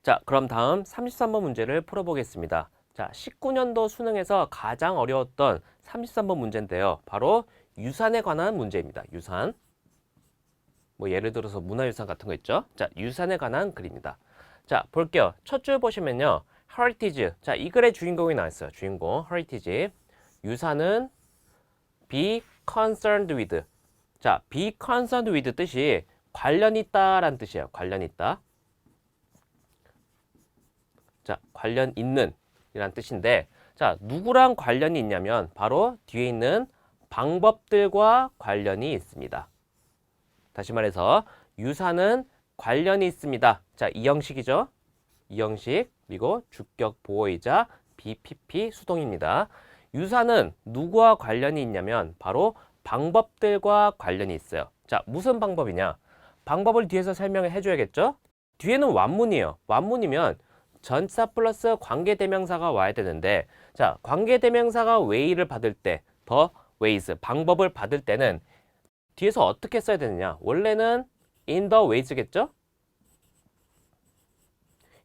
자, 그럼 다음 33번 문제를 풀어보겠습니다. 자, 19년도 수능에서 가장 어려웠던 33번 문제인데요. 바로 유산에 관한 문제입니다. 유산. 뭐 예를 들어서 문화유산 같은 거 있죠? 자, 유산에 관한 글입니다. 자, 볼게요. 첫 줄 보시면요. heritage. 자, 이 글의 주인공이 나왔어요. 주인공. heritage. 유산은 be concerned with. 자, be concerned with 뜻이 관련 있다라는 뜻이에요. 관련 있다. 자, 관련 있는 이란 뜻인데, 자, 누구랑 관련이 있냐면 바로 뒤에 있는 방법들과 관련이 있습니다. 다시 말해서 유산은 관련이 있습니다. 자, 이 형식이죠. 이 형식, 그리고 주격 보호이자 BPP 수동입니다. 유산은 누구와 관련이 있냐면 바로 방법들과 관련이 있어요. 자, 무슨 방법이냐? 방법을 뒤에서 설명을 해줘야겠죠? 뒤에는 완문이에요. 완문이면 전치사 플러스 관계대명사가 와야 되는데, 자, 관계대명사가 way를 받을 때, the ways, 방법을 받을 때는 뒤에서 어떻게 써야 되느냐? 원래는 in the ways겠죠?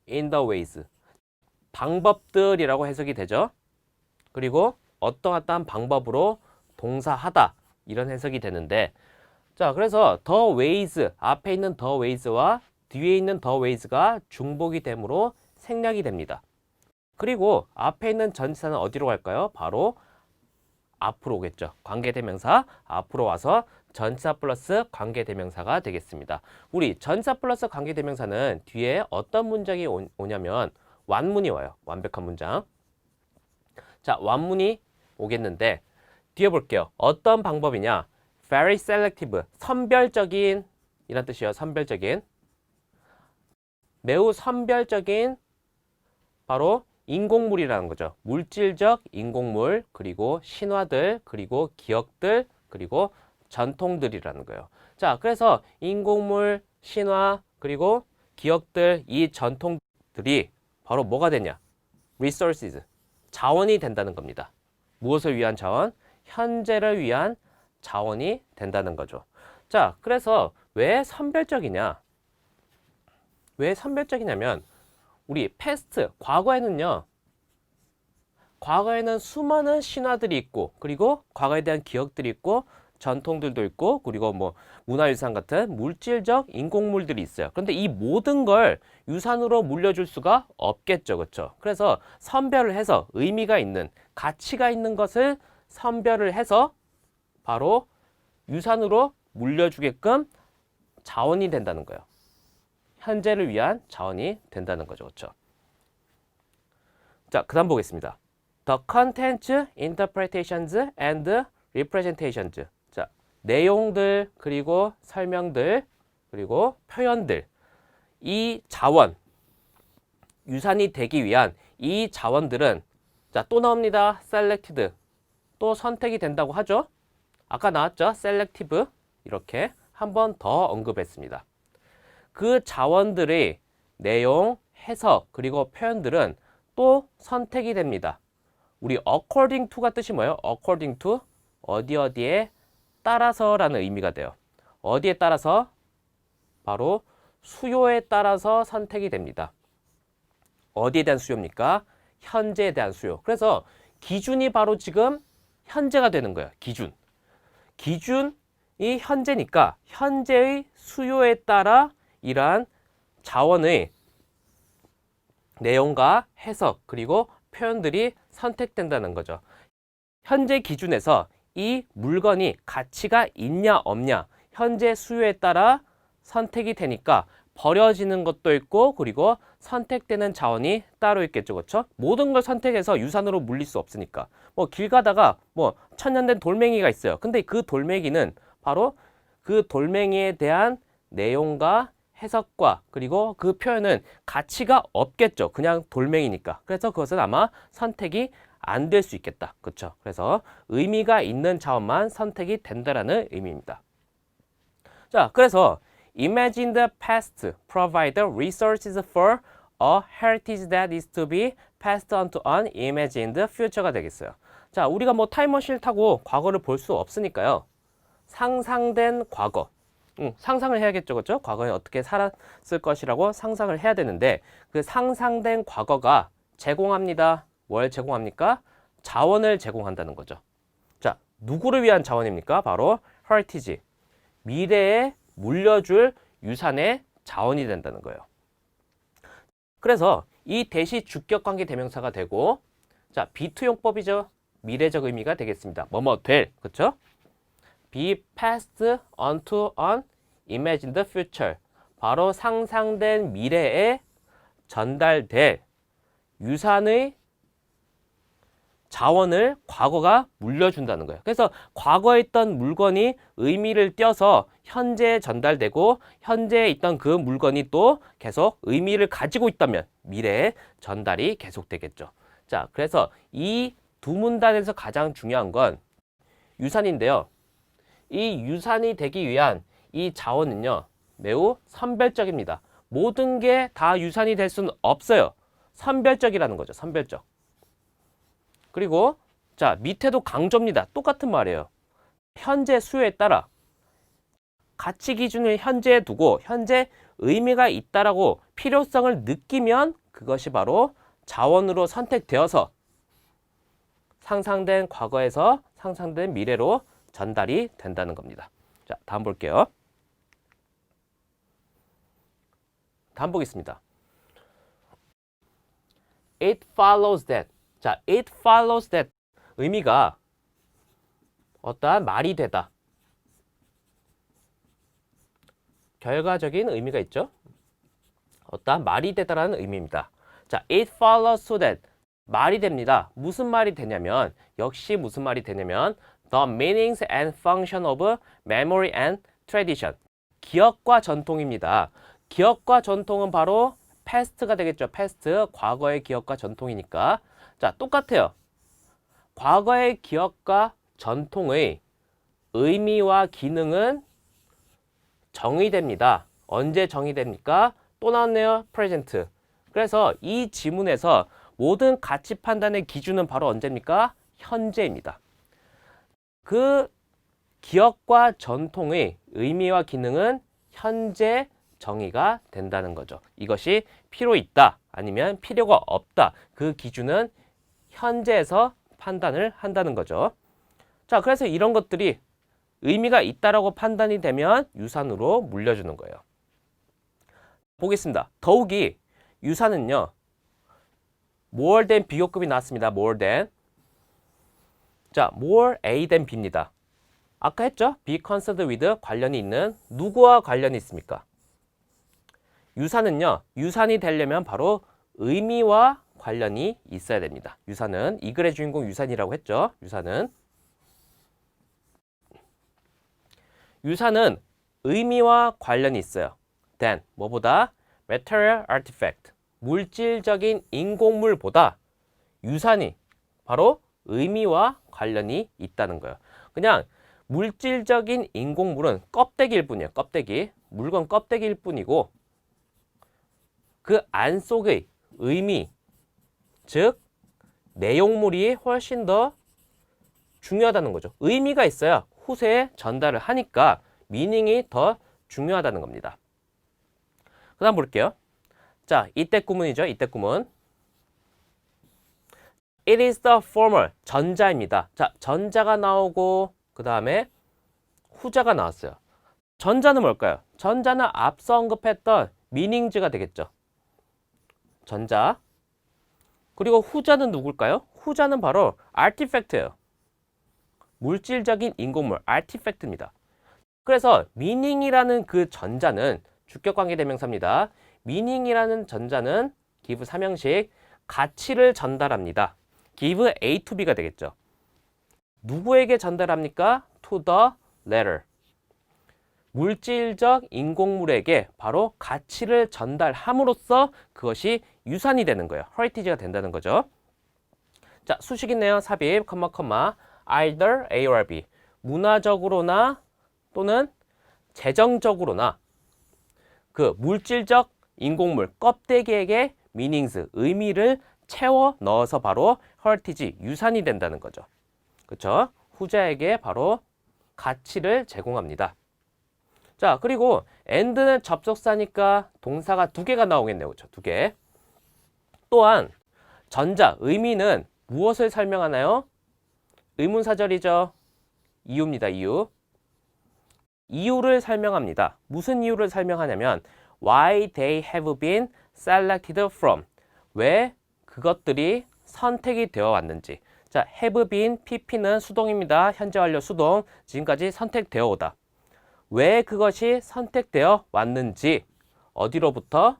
in the ways. 방법들이라고 해석이 되죠. 그리고 어떠한 방법으로 동사하다 이런 해석이 되는데, 자, 그래서 the ways, 앞에 있는 the ways와 뒤에 있는 the ways가 중복이 되므로 생략이 됩니다. 그리고 앞에 있는 전치사는 어디로 갈까요? 바로 앞으로 오겠죠. 관계대명사 앞으로 와서 전치사 플러스 관계대명사가 되겠습니다. 우리 전치사 플러스 관계대명사는 뒤에 어떤 문장이 오냐면 완문이 와요. 완벽한 문장. 자, 완문이 오겠는데 뒤에 볼게요. 어떤 방법이냐? Very selective, 선별적인 이란 뜻이에요. 선별적인. 매우 선별적인 바로 인공물이라는 거죠. 물질적 인공물, 그리고 신화들, 그리고 기억들, 그리고 전통들이라는 거예요. 자, 그래서 인공물, 신화, 그리고 기억들, 이 전통들이 바로 뭐가 되냐? resources, 자원이 된다는 겁니다. 무엇을 위한 자원? 현재를 위한 자원이 된다는 거죠. 자, 그래서 왜 선별적이냐? 왜 선별적이냐면 우리 past, 과거에는 수많은 신화들이 있고, 그리고 과거에 대한 기억들이 있고, 전통들도 있고, 그리고 뭐 문화유산 같은 물질적 인공물들이 있어요. 그런데 이 모든 걸 유산으로 물려줄 수가 없겠죠. 그렇죠? 그래서 선별을 해서 의미가 있는, 가치가 있는 것을 선별을 해서 바로 유산으로 물려주게끔 자원이 된다는 거예요. 현재를 위한 자원이 된다는 거죠. 그렇죠? 자, 그 다음 보겠습니다. The contents, interpretations, and representations. 자, 내용들, 그리고 설명들, 그리고 표현들. 이 자원, 유산이 되기 위한 이 자원들은 자, 또 나옵니다. selected. 또 선택이 된다고 하죠. 아까 나왔죠. selective. 이렇게 한 번 더 언급했습니다. 그 자원들의 내용, 해석, 그리고 표현들은 또 선택이 됩니다. 우리 according to가 뜻이 뭐예요? according to, 어디에 따라서라는 의미가 돼요. 어디에 따라서? 바로 수요에 따라서 선택이 됩니다. 어디에 대한 수요입니까? 현재에 대한 수요. 그래서 기준이 바로 지금 현재가 되는 거예요. 기준이 현재니까 현재의 수요에 따라 이러한 자원의 내용과 해석 그리고 표현들이 선택된다는 거죠. 현재 기준에서 이 물건이 가치가 있냐 없냐 현재 수요에 따라 선택이 되니까 버려지는 것도 있고 그리고 선택되는 자원이 따로 있겠죠. 그렇죠? 모든 걸 선택해서 유산으로 물릴 수 없으니까 뭐 길 가다가 뭐 천년된 돌멩이가 있어요. 근데 그 돌멩이는 바로 그 돌멩이에 대한 내용과 해석과 그리고 그 표현은 가치가 없겠죠. 그냥 돌멩이니까. 그래서 그것은 아마 선택이 안 될 수 있겠다. 그렇죠? 그래서 의미가 있는 자원만 선택이 된다라는 의미입니다. 자, 그래서 imagine the past, provide resources for a heritage that is to be passed on to an imagined future가 되겠어요. 자, 우리가 뭐 타임머신을 타고 과거를 볼 수 없으니까요. 상상된 과거. 상상을 해야겠죠, 그렇죠? 과거에 어떻게 살았을 것이라고 상상을 해야 되는데 그 상상된 과거가 제공합니다. 뭘 제공합니까? 자원을 제공한다는 거죠. 자, 누구를 위한 자원입니까? 바로 heritage, 미래에 물려줄 유산의 자원이 된다는 거예요. 그래서 이 대시 주격관계 대명사가 되고, 자, be-to용법이죠. 미래적 의미가 되겠습니다. 뭐뭐 될, 그렇죠? be passed on to an imagined future. 바로 상상된 미래에 전달될 유산의 자원을 과거가 물려준다는 거예요. 그래서 과거에 있던 물건이 의미를 띄어서 현재에 전달되고 현재에 있던 그 물건이 또 계속 의미를 가지고 있다면 미래에 전달이 계속되겠죠. 자, 그래서 이 두 문단에서 가장 중요한 건 유산인데요. 이 유산이 되기 위한 이 자원은요, 매우 선별적입니다. 모든 게 다 유산이 될 수는 없어요. 선별적이라는 거죠. 선별적. 그리고 자, 밑에도 강조입니다. 똑같은 말이에요. 현재 수요에 따라 가치 기준을 현재에 두고 현재 의미가 있다라고 필요성을 느끼면 그것이 바로 자원으로 선택되어서 상상된 과거에서 상상된 미래로 전달이 된다는 겁니다. 자, 다음 볼게요. 다음 보겠습니다. It follows that. 자, it follows that 의미가 어떠한 말이 되다. 결과적인 의미가 있죠. 어떠한 말이 되다라는 의미입니다. 자, it follows so that 말이 됩니다. 무슨 말이 되냐면 역시 무슨 말이 되냐면 the meanings and function of memory and tradition. 기억과 전통입니다. 기억과 전통은 바로 past가 되겠죠. past, 과거의 기억과 전통이니까. 자, 똑같아요. 과거의 기억과 전통의 의미와 기능은 정의됩니다. 언제 정의됩니까? 또 나왔네요. present. 그래서 이 지문에서 모든 가치 판단의 기준은 바로 언제입니까? 현재입니다. 그 기억과 전통의 의미와 기능은 현재 정의가 된다는 거죠. 이것이 필요 있다 아니면 필요가 없다. 그 기준은 현재에서 판단을 한다는 거죠. 자, 그래서 이런 것들이 의미가 있다라고 판단이 되면 유산으로 물려주는 거예요. 보겠습니다. 더욱이 유산은요, more than 비교급이 나왔습니다. more than. 자, more A than B입니다. 아까 했죠? be concerned with 관련이 있는 누구와 관련이 있습니까? 유산은요, 유산이 되려면 바로 의미와 관련이 있어야 됩니다. 유산은 이 글의 주인공 유산이라고 했죠. 유산은 의미와 관련이 있어요. then 뭐보다 material artifact 물질적인 인공물보다 유산이 바로 의미와 관련이 있다는 거예요. 그냥 물질적인 인공물은 껍데기일 뿐이에요. 껍데기. 물건 껍데기일 뿐이고 그 안 속의 의미, 즉 내용물이 훨씬 더 중요하다는 거죠. 의미가 있어야 후세에 전달을 하니까 미닝이 더 중요하다는 겁니다. 그 다음 볼게요. 자, 이때 구문이죠. 이때 구문. It is the former. 전자입니다. 자, 전자가 나오고 그 다음에 후자가 나왔어요. 전자는 뭘까요? 전자는 앞서 언급했던 menings가 되겠죠. 전자. 그리고 후자는 누굴까요? 후자는 바로 artifact예요. 물질적인 인공물, artifact입니다. 그래서 meaning이라는 그 전자는 주격관계 대명사입니다. meaning이라는 전자는 give 삼형식 가치를 전달합니다. give A to B가 되겠죠. 누구에게 전달합니까? to the letter. 물질적 인공물에게 바로 가치를 전달함으로써 그것이 유산이 되는 거예요. heritage가 된다는 거죠. 자, 수식 있네요. 삽입, either A or B. 문화적으로나 또는 재정적으로나 그 물질적 인공물 껍데기에게 meanings, 의미를 채워 넣어서 바로 heritage, 유산이 된다는 거죠. 그렇죠? 후자에게 바로 가치를 제공합니다. 자, 자, 그리고 and는 접속사니까 동사가 두 개가 나오겠네요. 그렇죠? 두 개. 또한 전자, 의미는 무엇을 설명하나요? 의문사절이죠. 이유입니다. 이유. 이유를 설명합니다. 무슨 이유를 설명하냐면 why they have been selected from. 왜 그것들이 선택이 되어 왔는지. 자, have been, pp는 수동입니다. 현재 완료 수동. 지금까지 선택되어 오다. 왜 그것이 선택되어 왔는지. 어디로부터?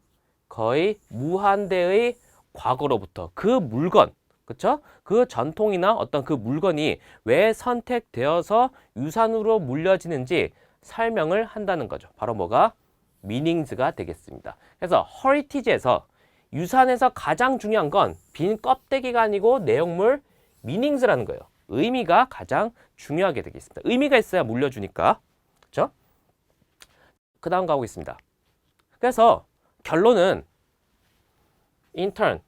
거의 무한대의 과거로부터. 그 물건, 그쵸? 그 전통이나 어떤 그 물건이 왜 선택되어서 유산으로 물려지는지 설명을 한다는 거죠. 바로 뭐가? 미닝즈가 되겠습니다. 그래서 heritage에서 유산에서 가장 중요한 건 빈 껍데기가 아니고 내용물 미닝즈라는 거예요. 의미가 가장 중요하게 되겠습니다. 의미가 있어야 물려주니까. 그렇죠? 그 다음 가보겠습니다. 그래서 결론은 in turn,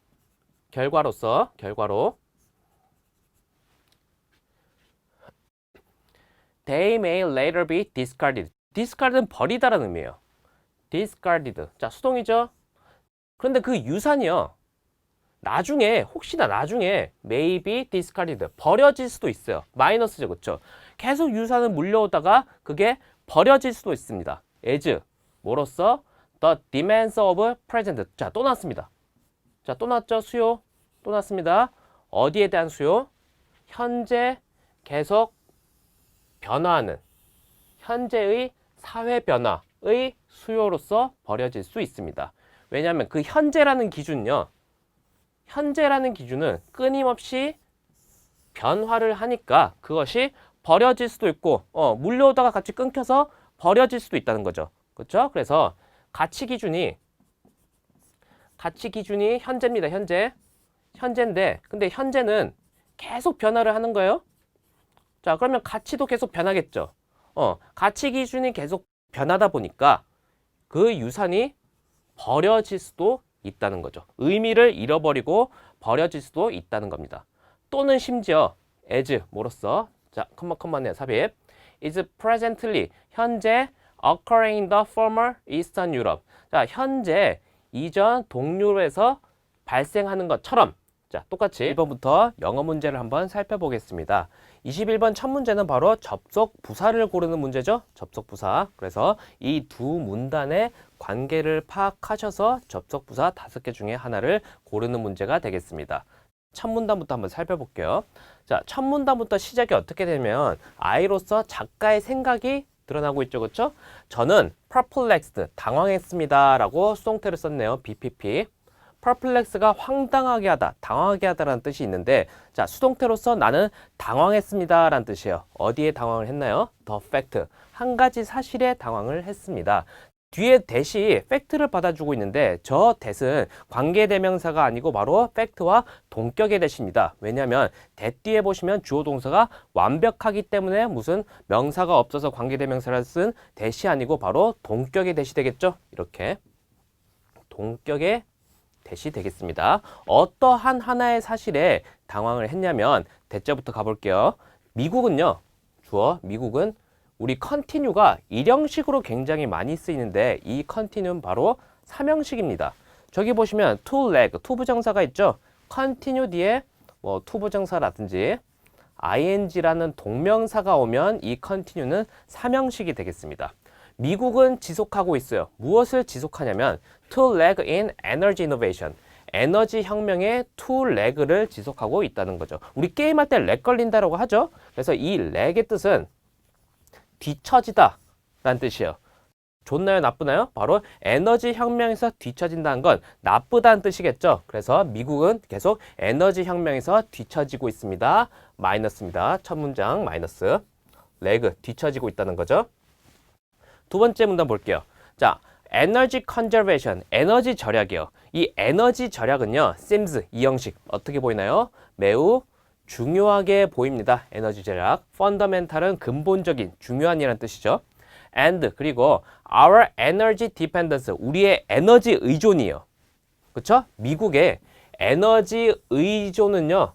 결과로 they may later be discarded. discard는 버리다라는 의미예요. discarded. 자, 수동이죠. 그런데 그 유산이요. 나중에 혹시나 나중에 may be discarded. 버려질 수도 있어요. 마이너스죠. 그렇죠? 계속 유산을 물려오다가 그게 버려질 수도 있습니다. as 뭐로써 the demands of present. 자, 또 나왔습니다. 자, 또 나왔죠. 수요. 또 나왔습니다. 어디에 대한 수요? 현재 계속 변화하는 현재의 사회 변화의 수요로서 버려질 수 있습니다. 왜냐하면 그 현재라는 기준은요. 현재라는 기준은 끊임없이 변화를 하니까 그것이 버려질 수도 있고 물려오다가 같이 끊겨서 버려질 수도 있다는 거죠. 그렇죠? 그래서 가치 기준이 현재입니다. 현재인데 근데 현재는 계속 변화를 하는 거예요. 자, 그러면 가치도 계속 변하겠죠. 가치 기준이 계속 변하다 보니까 그 유산이 버려질 수도 있다는 거죠. 의미를 잃어버리고 버려질 수도 있다는 겁니다. 또는 심지어 as 뭐로써 자, 컴마에 삽입 is presently 현재 occurring in the former Eastern Europe. 자, 현재 이전 동유럽에서 발생하는 것처럼 자, 똑같이 1번부터 영어 문제를 한번 살펴보겠습니다. 21번 첫 문제는 바로 접속 부사를 고르는 문제죠. 접속 부사. 그래서 이 두 문단의 관계를 파악하셔서 접속 부사 5개 중에 하나를 고르는 문제가 되겠습니다. 첫 문단부터 한번 살펴볼게요. 자, 첫 문단부터 시작이 어떻게 되면 I로서 작가의 생각이 드러나고 있죠. 그렇죠? 저는 perplexed, 당황했습니다 라고 수동태를 썼네요. BPP. perplex가 황당하게 하다, 당황하게 하다라는 뜻이 있는데 자, 수동태로서 나는 당황했습니다 라는 뜻이에요. 어디에 당황을 했나요? the fact, 한 가지 사실에 당황을 했습니다. 뒤에 that이 fact를 받아주고 있는데 저 that은 관계대명사가 아니고 바로 fact와 동격의 that입니다. 왜냐하면 that 뒤에 보시면 주어 동사가 완벽하기 때문에 무슨 명사가 없어서 관계대명사를 쓴 that이 아니고 바로 동격의 that이 되겠죠. 이렇게 동격의 that이 되겠습니다. 어떠한 하나의 사실에 당황을 했냐면 대자부터 가볼게요. 미국은요. 주어 미국은 우리 continue가 일형식으로 굉장히 많이 쓰이는데 이 continue는 바로 3형식입니다. 저기 보시면 to leg, to 부정사가 있죠. continue 뒤에 뭐 to 부정사라든지 ing라는 동명사가 오면 이 continue는 3형식이 되겠습니다. 미국은 지속하고 있어요. 무엇을 지속하냐면 to lag in energy innovation. 에너지 혁명의 to lag를 지속하고 있다는 거죠. 우리 게임할 때 렉 걸린다라고 하죠. 그래서 이 lag의 뜻은 뒤처지다 라는 뜻이에요. 좋나요? 나쁘나요? 바로 에너지 혁명에서 뒤처진다는 건 나쁘다는 뜻이겠죠. 그래서 미국은 계속 에너지 혁명에서 뒤처지고 있습니다. 마이너스입니다. 첫 문장 마이너스. leg, 뒤처지고 있다는 거죠. 두 번째 문단 볼게요. 자, 에너지 컨저베이션, 에너지 절약이요. 이 에너지 절약은요, seems 이 형식 어떻게 보이나요? 매우 중요하게 보입니다. 에너지 절약. fundamental은 근본적인, 중요한이라는 뜻이죠. and 그리고 our energy dependence, 우리의 에너지 의존이요. 그렇죠? 미국의 에너지 의존은요.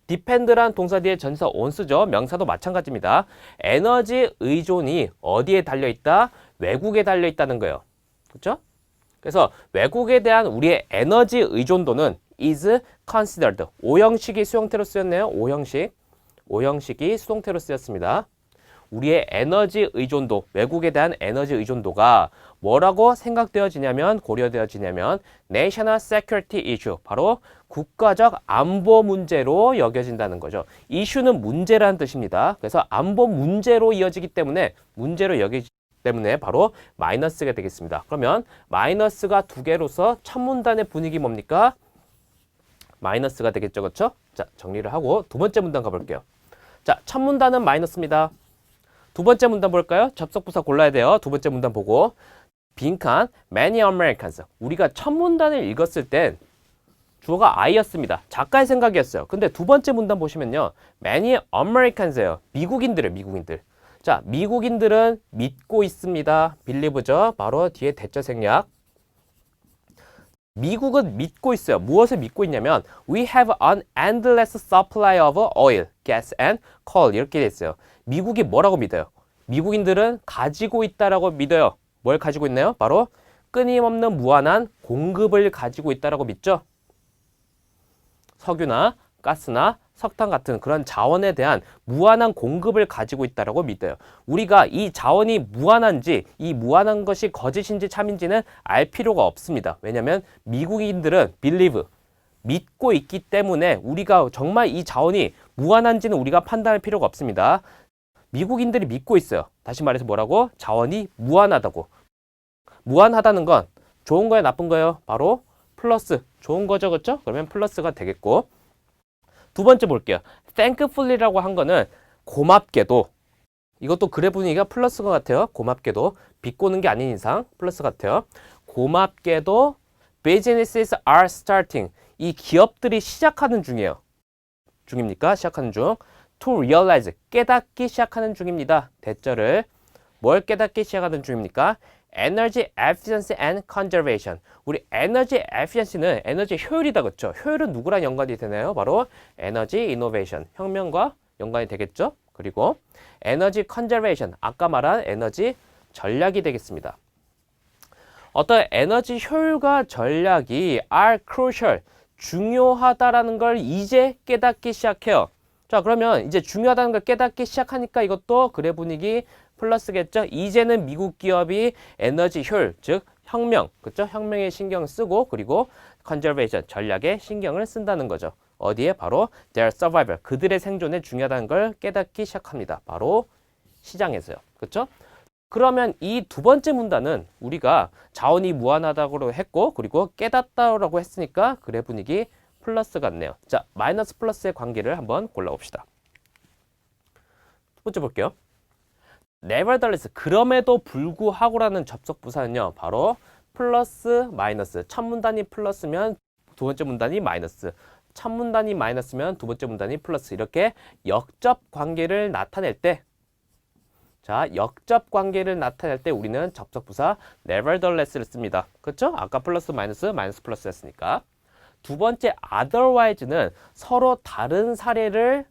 depend란 동사 뒤에 전치사 on 쓰죠. 명사도 마찬가지입니다. 에너지 의존이 어디에 달려있다? 외국에 달려 있다는 거예요. 그렇죠? 그래서 외국에 대한 우리의 에너지 의존도는 is considered. 오형식이 수동태로 쓰였네요. 오형식이 수동태로 쓰였습니다. 우리의 에너지 의존도, 외국에 대한 에너지 의존도가 뭐라고 생각되어지냐면, 고려되어지냐면 national security issue, 바로 국가적 안보 문제로 여겨진다는 거죠. 이슈는 문제라는 뜻입니다. 그래서 안보 문제로 이어지기 때문에, 문제로 여겨지기 때문에 바로 마이너스가 되겠습니다. 그러면 마이너스가 두 개로서 첫 문단의 분위기 뭡니까? 마이너스가 되겠죠. 그렇죠? 자, 정리를 하고 두 번째 문단 가볼게요. 자, 첫 문단은 마이너스입니다. 두 번째 문단 볼까요? 접속부사 골라야 돼요. 두 번째 문단 보고 빈칸 many Americans. 우리가 첫 문단을 읽었을 땐 주어가 I였습니다. 작가의 생각이었어요. 근데 두 번째 문단 보시면요. many Americans예요. 미국인들. 자, 미국인들은 믿고 있습니다. believe죠. 바로 뒤에 대처 생략. 미국은 믿고 있어요. 무엇을 믿고 있냐면 We have an endless supply of oil, gas and coal 이렇게 돼 있어요. 미국이 뭐라고 믿어요? 미국인들은 가지고 있다라고 믿어요. 뭘 가지고 있나요? 바로 끊임없는 무한한 공급을 가지고 있다라고 믿죠. 석유나 가스나 석탄 같은 그런 자원에 대한 무한한 공급을 가지고 있다라고 믿어요. 우리가 이 자원이 무한한지, 이 무한한 것이 거짓인지 참인지는 알 필요가 없습니다. 왜냐하면 미국인들은 believe, 믿고 있기 때문에 우리가 정말 이 자원이 무한한지는 우리가 판단할 필요가 없습니다. 미국인들이 믿고 있어요. 다시 말해서 뭐라고? 자원이 무한하다고. 무한하다는 건 좋은 거예요, 나쁜 거예요? 바로 플러스, 좋은 거죠, 그렇죠? 그러면 플러스가 되겠고. 두 번째 볼게요. thankfully라고 한 거는 고맙게도, 이것도 글의 분위기가 플러스 것 같아요. 고맙게도, 비꼬는 게 아닌 이상 플러스 같아요. 고맙게도 businesses are starting. 이 기업들이 시작하는 중이에요. 중입니까? 시작하는 중. to realize, 깨닫기 시작하는 중입니다. 대절을 뭘 깨닫기 시작하는 중입니까? Energy efficiency and conservation. 우리 energy efficiency는 에너지 효율이다, 그렇죠? 효율은 누구랑 연관이 되나요? 바로 에너지 innovation, 혁명과 연관이 되겠죠? 그리고 에너지 conservation, 아까 말한 에너지 전략이 되겠습니다. 어떤 에너지 효율과 전략이 are crucial, 중요하다라는 걸 이제 깨닫기 시작해요. 자, 그러면 이제 중요하다는 걸 깨닫기 시작하니까 이것도 글의 분위기 플러스겠죠. 이제는 미국 기업이 에너지 효율, 즉 혁명, 그렇죠? 혁명에 신경 쓰고 그리고 conservation, 전략에 신경을 쓴다는 거죠. 어디에? 바로 their survival, 그들의 생존에 중요하다는 걸 깨닫기 시작합니다. 바로 시장에서요. 그렇죠? 그러면 이 두 번째 문단은 우리가 자원이 무한하다고 했고 그리고 깨닫다라고 했으니까 글의 분위기 플러스 같네요. 자, 마이너스 플러스의 관계를 한번 골라봅시다. 두 번째 볼게요. nevertheless, 그럼에도 불구하고라는 접속 부사는요. 바로 플러스 마이너스. 첫 문단이 플러스면 두 번째 문단이 마이너스. 첫 문단이 마이너스면 두 번째 문단이 플러스. 이렇게 역접 관계를 나타낼 때, 자, 역접 관계를 나타낼 때 우리는 접속 부사 nevertheless를 씁니다. 그렇죠? 아까 플러스 마이너스, 마이너스 플러스였으니까. 두 번째 otherwise는 서로 다른 사례를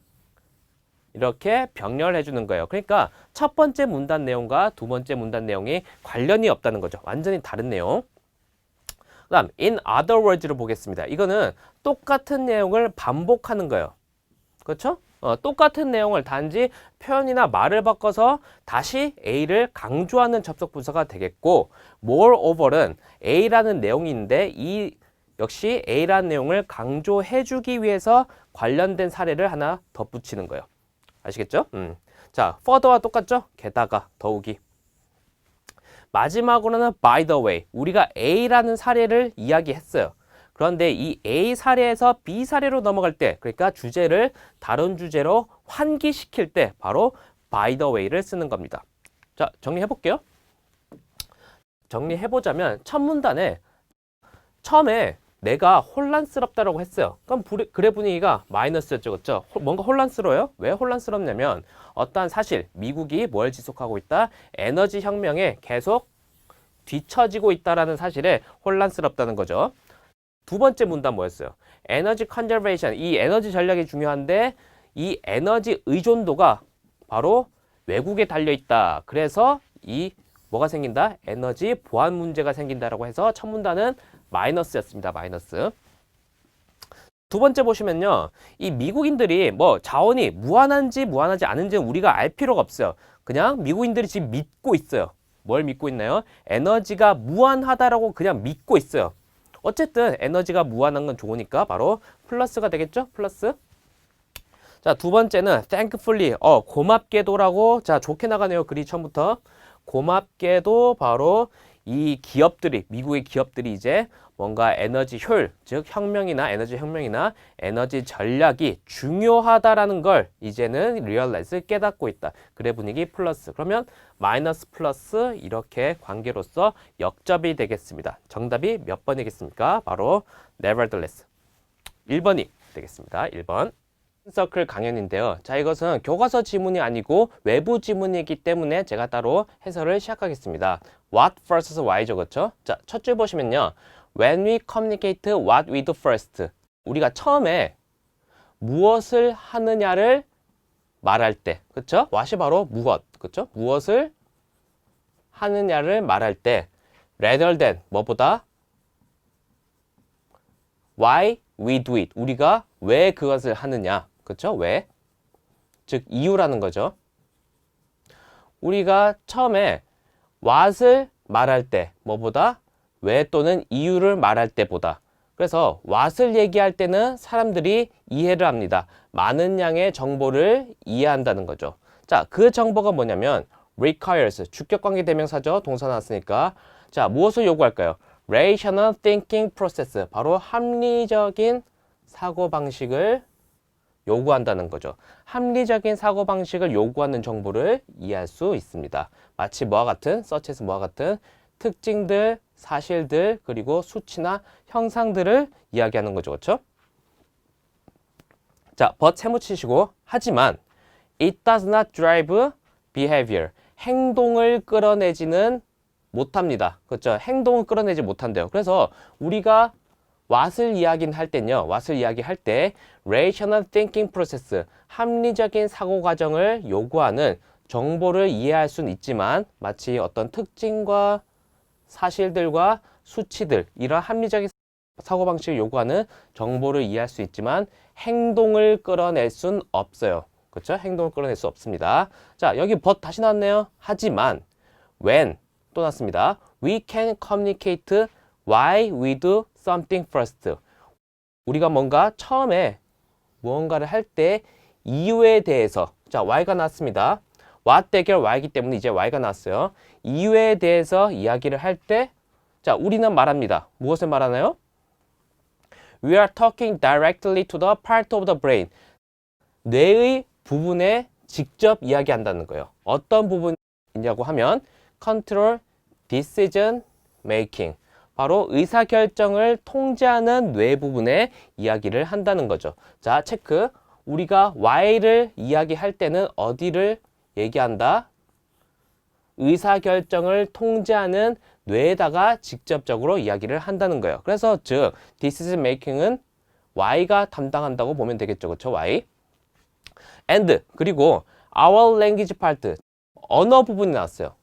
이렇게 병렬해 주는 거예요. 그러니까 첫 번째 문단 내용과 두 번째 문단 내용이 관련이 없다는 거죠. 완전히 다른 내용. 그 다음 in other words를 보겠습니다. 이거는 똑같은 내용을 반복하는 거예요. 그렇죠? 똑같은 내용을 단지 표현이나 말을 바꿔서 다시 A를 강조하는 접속 부사가 되겠고, moreover는 A라는 내용인데 이 역시 A라는 내용을 강조해 주기 위해서 관련된 사례를 하나 덧붙이는 거예요. 아시겠죠? 자, further와 똑같죠? 게다가, 더욱이. 마지막으로는 by the way, 우리가 A라는 사례를 이야기했어요. 그런데 이 A 사례에서 B 사례로 넘어갈 때, 그러니까 주제를 다른 주제로 환기시킬 때 바로 by the way를 쓰는 겁니다. 자, 정리해 볼게요. 정리해보자면 첫 문단에 처음에 내가 혼란스럽다라고 했어요. 그럼 글의 분위기가 마이너스였죠. 그렇죠? 뭔가 혼란스러워요? 왜 혼란스럽냐면 어떠한 사실, 미국이 뭘 지속하고 있다? 에너지 혁명에 계속 뒤처지고 있다라는 사실에 혼란스럽다는 거죠. 두 번째 문단 뭐였어요? 에너지 컨저베이션, 이 에너지 전략이 중요한데 이 에너지 의존도가 바로 외국에 달려있다. 그래서 이 뭐가 생긴다? 에너지 보안 문제가 생긴다라고 해서 첫 문단은 마이너스였습니다. 마이너스. 두 번째 보시면요. 이 미국인들이 뭐 자원이 무한한지 무한하지 않은지는 우리가 알 필요가 없어요. 그냥 미국인들이 지금 믿고 있어요. 뭘 믿고 있나요? 에너지가 무한하다라고 그냥 믿고 있어요. 어쨌든 에너지가 무한한 건 좋으니까 바로 플러스가 되겠죠? 플러스. 자, 두 번째는 thankfully, 고맙게도라고. 자, 좋게 나가네요. 글이 처음부터. 고맙게도 바로 이 기업들이, 미국의 기업들이 이제 뭔가 에너지 효율, 즉 혁명이나 에너지 혁명이나 에너지 전략이 중요하다라는 걸 이제는 realize, 깨닫고 있다. 그래 분위기 플러스. 그러면 마이너스 플러스 이렇게 관계로서 역접이 되겠습니다. 정답이 몇 번이겠습니까? 바로 nevertheless. 1번이 되겠습니다. 1번. 서클 강연인데요. 자, 이것은 교과서 지문이 아니고 외부 지문이기 때문에 제가 따로 해설을 시작하겠습니다. What vs why죠, 그렇죠? 자, 첫 줄 보시면요. When we communicate what we do first. 우리가 처음에 무엇을 하느냐를 말할 때, 그렇죠? what이 바로 무엇, 그렇죠? 무엇을 하느냐를 말할 때, rather than 뭐보다 why we do it. 우리가 왜 그것을 하느냐. 그렇죠? 왜? 즉 이유라는 거죠. 우리가 처음에 what을 말할 때 뭐보다 왜 또는 이유를 말할 때보다. 그래서 what을 얘기할 때는 사람들이 이해를 합니다. 많은 양의 정보를 이해한다는 거죠. 자, 그 정보가 뭐냐면 requires, 주격관계 대명사죠. 동사 나왔으니까. 자, 무엇을 요구할까요? rational thinking process, 바로 합리적인 사고방식을 요구한다는 거죠. 합리적인 사고방식을 요구하는 정보를 이해할 수 있습니다. 마치 뭐와 같은, 서치에서 뭐와 같은 특징들, 사실들, 그리고 수치나 형상들을 이야기하는 거죠. 그렇죠? 자, but 세무치시고 하지만 it does not drive behavior. 행동을 끌어내지는 못합니다. 그렇죠? 행동을 끌어내지 못한대요. 그래서 우리가 what을 이야기할 때는요. what을 이야기할 때 rational thinking process, 합리적인 사고 과정을 요구하는 정보를 이해할 수는 있지만 마치 어떤 특징과 사실들과 수치들, 이런 합리적인 사고방식을 요구하는 정보를 이해할 수 있지만 행동을 끌어낼 순 없어요. 그렇죠? 행동을 끌어낼 수 없습니다. 자, 여기 but 다시 나왔네요. 하지만 when 또 나왔습니다. We can communicate why we do something first. 우리가 뭔가 처음에 무언가를 할 때 이유에 대해서, 자, why가 나왔습니다. what 대결 y이기 때문에 이제 y가 나왔어요. 이유에 대해서 이야기를 할 때, 자, 우리는 말합니다. 무엇을 말하나요? We are talking directly to the part of the brain. 뇌의 부분에 직접 이야기한다는 거예요. 어떤 부분이냐고 하면 control decision making. 바로 의사결정을 통제하는 뇌 부분에 이야기를 한다는 거죠. 자, 체크. 우리가 why를 이야기할 때는 어디를 얘기한다? 의사결정을 통제하는 뇌에다가 직접적으로 이야기를 한다는 거예요. 그래서 즉 decision making은 Y가 담당한다고 보면 되겠죠. 그렇죠? Y. And 그리고 our language part, 언어 부분이 나왔어요.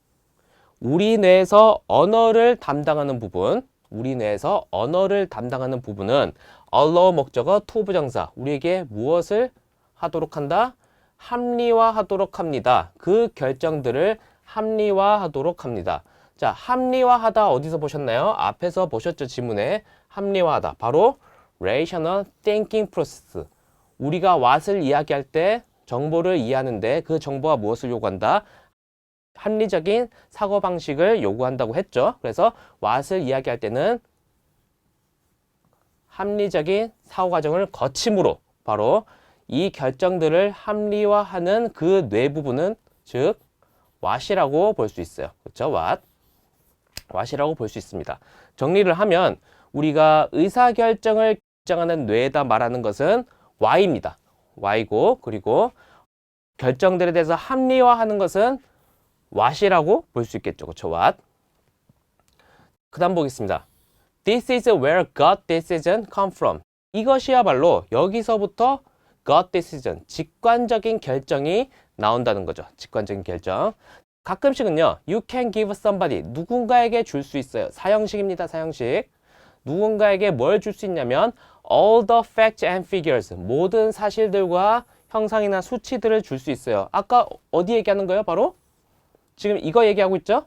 우리 뇌에서 언어를 담당하는 부분, 우리 뇌에서 언어를 담당하는 부분은 allow 목적어 to 부정사, 우리에게 무엇을 하도록 한다? 합리화하도록 합니다. 그 결정들을 합리화하도록 합니다. 자, 합리화하다 어디서 보셨나요? 앞에서 보셨죠? 지문에. 합리화하다. 바로 rational thinking process. 우리가 what을 이야기할 때 정보를 이해하는데 그 정보가 무엇을 요구한다? 합리적인 사고방식을 요구한다고 했죠. 그래서 what을 이야기할 때는 합리적인 사고과정을 거침으로 바로 이 결정들을 합리화하는 그 뇌 부분은 즉 what이라고 볼 수 있어요. 그렇죠? what이라고 볼 수 있습니다. 정리를 하면 우리가 의사결정을 결정하는 뇌에다 말하는 것은 Y입니다. Y고 그리고 결정들에 대해서 합리화하는 것은 what이라고 볼 수 있겠죠. 그렇죠? what. 그 다음 보겠습니다. This is where gut decision come from. 이것이야말로 여기서부터 gut decision, 직관적인 결정이 나온다는 거죠. 직관적인 결정. 가끔씩은요, you can give somebody, 누군가에게 줄 수 있어요. 사형식입니다, 사형식. 누군가에게 뭘 줄 수 있냐면 all the facts and figures, 모든 사실들과 형상이나 수치들을 줄 수 있어요. 아까 어디 얘기하는 거예요? 바로 지금 이거 얘기하고 있죠?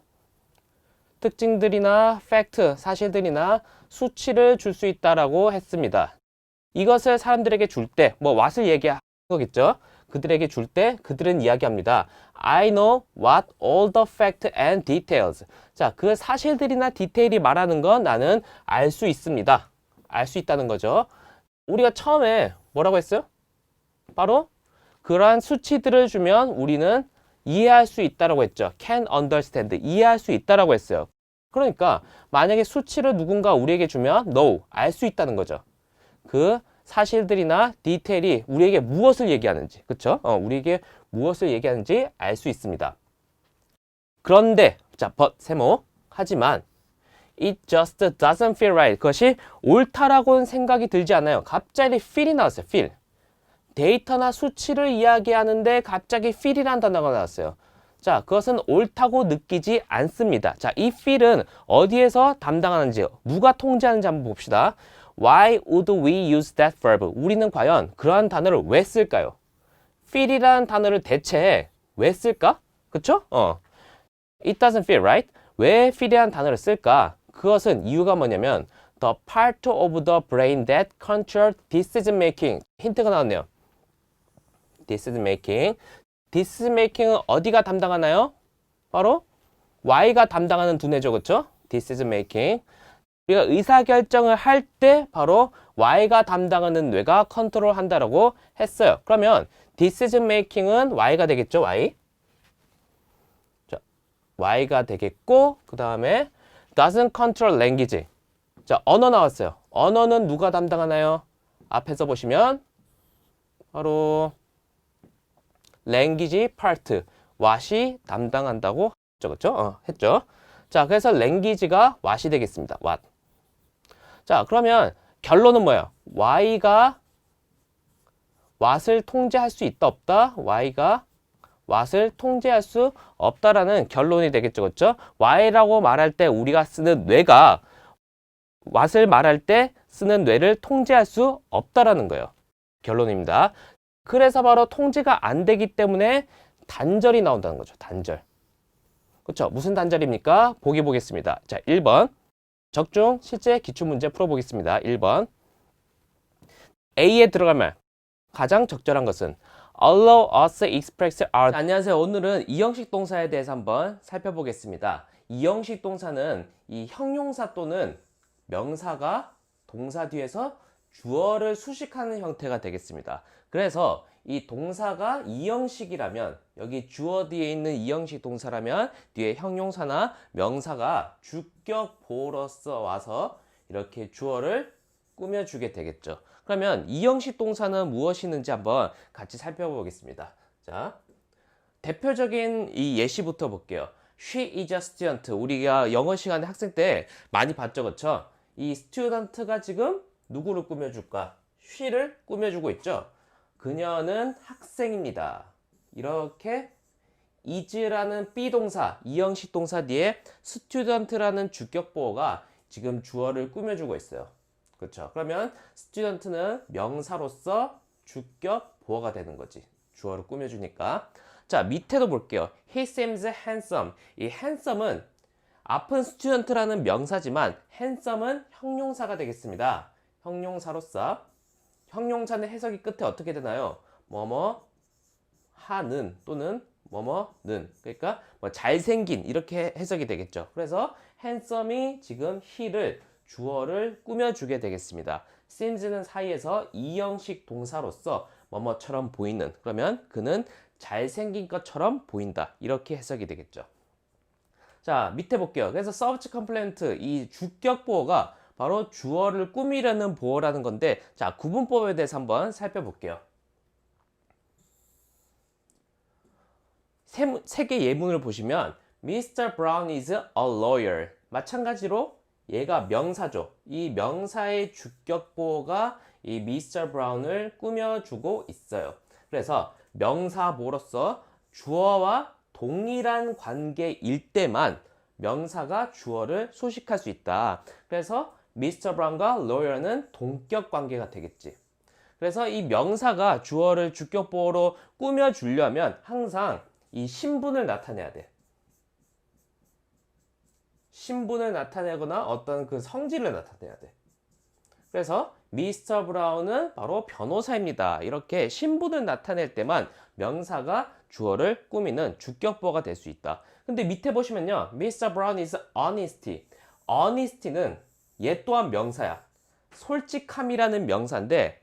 특징들이나 팩트, 사실들이나 수치를 줄 수 있다라고 했습니다. 이것을 사람들에게 줄 때, 뭐 what을 얘기한 거겠죠? 그들에게 줄 때 그들은 이야기합니다. I know what all the facts and details. 자, 그 사실들이나 디테일이 말하는 건 나는 알 수 있습니다. 알 수 있다는 거죠. 우리가 처음에 뭐라고 했어요? 바로 그러한 수치들을 주면 우리는 이해할 수 있다라고 했죠. can understand, 이해할 수 있다라고 했어요. 그러니까 만약에 수치를 누군가 우리에게 주면 know, 알 수 있다는 거죠. 그 사실들이나 디테일이 우리에게 무엇을 얘기하는지, 그쵸? 우리에게 무엇을 얘기하는지 알 수 있습니다. 그런데, 자, but, 세모. 하지만, it just doesn't feel right. 그것이 옳다라고는 생각이 들지 않아요. 갑자기 feel이 나왔어요, feel. 데이터나 수치를 이야기하는데 갑자기 feel이라는 단어가 나왔어요. 자, 그것은 옳다고 느끼지 않습니다. 자, 이 feel은 어디에서 담당하는지, 누가 통제하는지 한번 봅시다. Why would we use that verb? 우리는 과연 그러한 단어를 왜 쓸까요? feel이라는 단어를 대체 왜 쓸까? 그쵸? It doesn't feel right. 왜 feel이라는 단어를 쓸까? 그것은 이유가 뭐냐면 the part of the brain that controls decision making. 힌트가 나왔네요. decision making. decision making은 어디가 담당하나요? 바로 Y가 담당하는 두뇌죠. 그쵸? decision making. 우리가 의사결정을 할 때 바로 Y가 담당하는 뇌가 컨트롤한다라고 했어요. 그러면 decision making은 Y가 되겠죠. Y. 자, Y가 되겠고 그 다음에 doesn't control language. 자, 언어 나왔어요. 언어는 누가 담당하나요? 앞에서 보시면 바로 language part, what이 담당한다고 했죠. 그쵸? 했죠. 자, 그래서 language가 what이 되겠습니다. what. 자, 그러면 결론은 뭐예요? Y가 what을 통제할 수 있다 없다? Y가 what을 통제할 수 없다라는 결론이 되겠죠. 그렇죠? Y라고 말할 때 우리가 쓰는 뇌가 what을 말할 때 쓰는 뇌를 통제할 수 없다라는 거예요. 결론입니다. 그래서 바로 통제가 안 되기 때문에 단절이 나온다는 거죠. 단절. 그렇죠? 무슨 단절입니까? 보기 보겠습니다. 자, 1번. 적중 실제 기출문제 풀어보겠습니다. 1번. A에 들어갈 말. 가장 적절한 것은 allow us express our. 안녕하세요. 오늘은 이형식 동사에 대해서 한번 살펴보겠습니다. 이형식 동사는 이 형용사 또는 명사가 동사 뒤에서 주어를 수식하는 형태가 되겠습니다. 그래서 이 동사가 이형식이라면 여기 주어 뒤에 있는 이형식 동사라면 뒤에 형용사나 명사가 주격 보어로서 와서 이렇게 주어를 꾸며주게 되겠죠. 그러면 이형식 동사는 무엇이 있는지 한번 같이 살펴보겠습니다. 자, 대표적인 이 예시부터 볼게요. She is a student. 우리가 영어 시간에 학생 때 많이 봤죠, 그렇죠? 이 student가 지금 누구를 꾸며줄까? she를 꾸며주고 있죠. 그녀는 학생입니다. 이렇게 is라는 비동사, 이형식 동사 뒤에 student라는 주격 보어가 지금 주어를 꾸며주고 있어요. 그렇죠? 그러면 student는 명사로서 주격 보어가 되는 거지. 주어를 꾸며주니까. 자, 밑에도 볼게요. He seems handsome. 이 handsome은 앞은 student라는 명사지만 handsome은 형용사가 되겠습니다. 형용사로서. 형용사는 해석이 끝에 어떻게 되나요? 뭐뭐 하는 또는 뭐뭐는. 그러니까 뭐 잘생긴 이렇게 해석이 되겠죠. 그래서 handsome이 지금 he를 주어를 꾸며주게 되겠습니다. seems는 사이에서 이형식 동사로서 뭐뭐처럼 보이는. 그러면 그는 잘생긴 것처럼 보인다. 이렇게 해석이 되겠죠. 자, 밑에 볼게요. 그래서 subject complement 이 주격 보어가 바로 주어를 꾸미려는 보어라는 건데, 자, 구분법에 대해서 한번 살펴볼게요. 세 개 예문을 보시면 Mr. Brown is a lawyer. 마찬가지로 얘가 명사죠. 이 명사의 주격 보어가 이 Mr. Brown을 꾸며주고 있어요. 그래서 명사 보어로서 주어와 동일한 관계일 때만 명사가 주어를 수식할 수 있다. 그래서 Mr. Brown과 lawyer는 동격 관계가 되겠지. 그래서 이 명사가 주어를 주격보어로 꾸며주려면 항상 이 신분을 나타내야 돼. 신분을 나타내거나 어떤 그 성질을 나타내야 돼. 그래서 미스터 브라운은 바로 변호사입니다. 이렇게 신분을 나타낼 때만 명사가 주어를 꾸미는 주격보어가 될 수 있다. 근데 밑에 보시면요. Mr. Brown is honesty. honesty는 얘 또한 명사야. 솔직함이라는 명사인데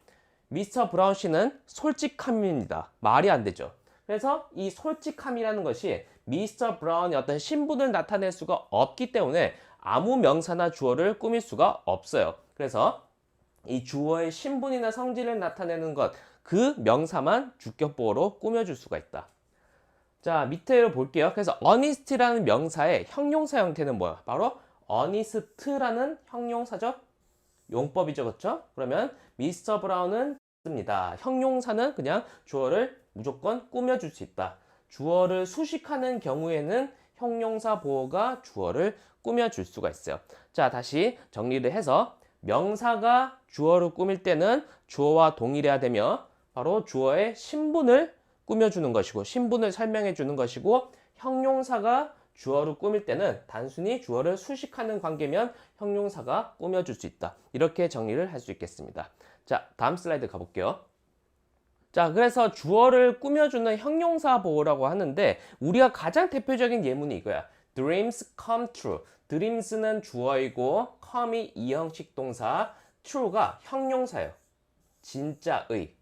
미스터 브라운 씨는 솔직함입니다. 말이 안 되죠. 그래서 이 솔직함이라는 것이 미스터 브라운의 어떤 신분을 나타낼 수가 없기 때문에 아무 명사나 주어를 꾸밀 수가 없어요. 그래서 이 주어의 신분이나 성질을 나타내는 것, 그 명사만 주격보어로 꾸며줄 수가 있다. 자, 밑에로 볼게요. 그래서 honest라는 명사의 형용사 형태는 뭐야? 바로 honest라는 형용사적 용법이죠. 그렇죠? 그러면 미스터 브라운은 씁니다. 형용사는 그냥 주어를 무조건 꾸며줄 수 있다. 주어를 수식하는 경우에는 형용사 보어가 주어를 꾸며줄 수가 있어요. 자, 다시 정리를 해서 명사가 주어를 꾸밀 때는 주어와 동일해야 되며 바로 주어의 신분을 꾸며주는 것이고 신분을 설명해 주는 것이고 형용사가 주어를 꾸밀 때는 단순히 주어를 수식하는 관계면 형용사가 꾸며줄 수 있다. 이렇게 정리를 할 수 있겠습니다. 자, 다음 슬라이드 가볼게요. 자, 그래서 주어를 꾸며주는 형용사 보호라고 하는데 우리가 가장 대표적인 예문이 이거야. Dreams come true. Dreams는 주어이고 come이 이형식 동사, true가 형용사예요. 진짜의,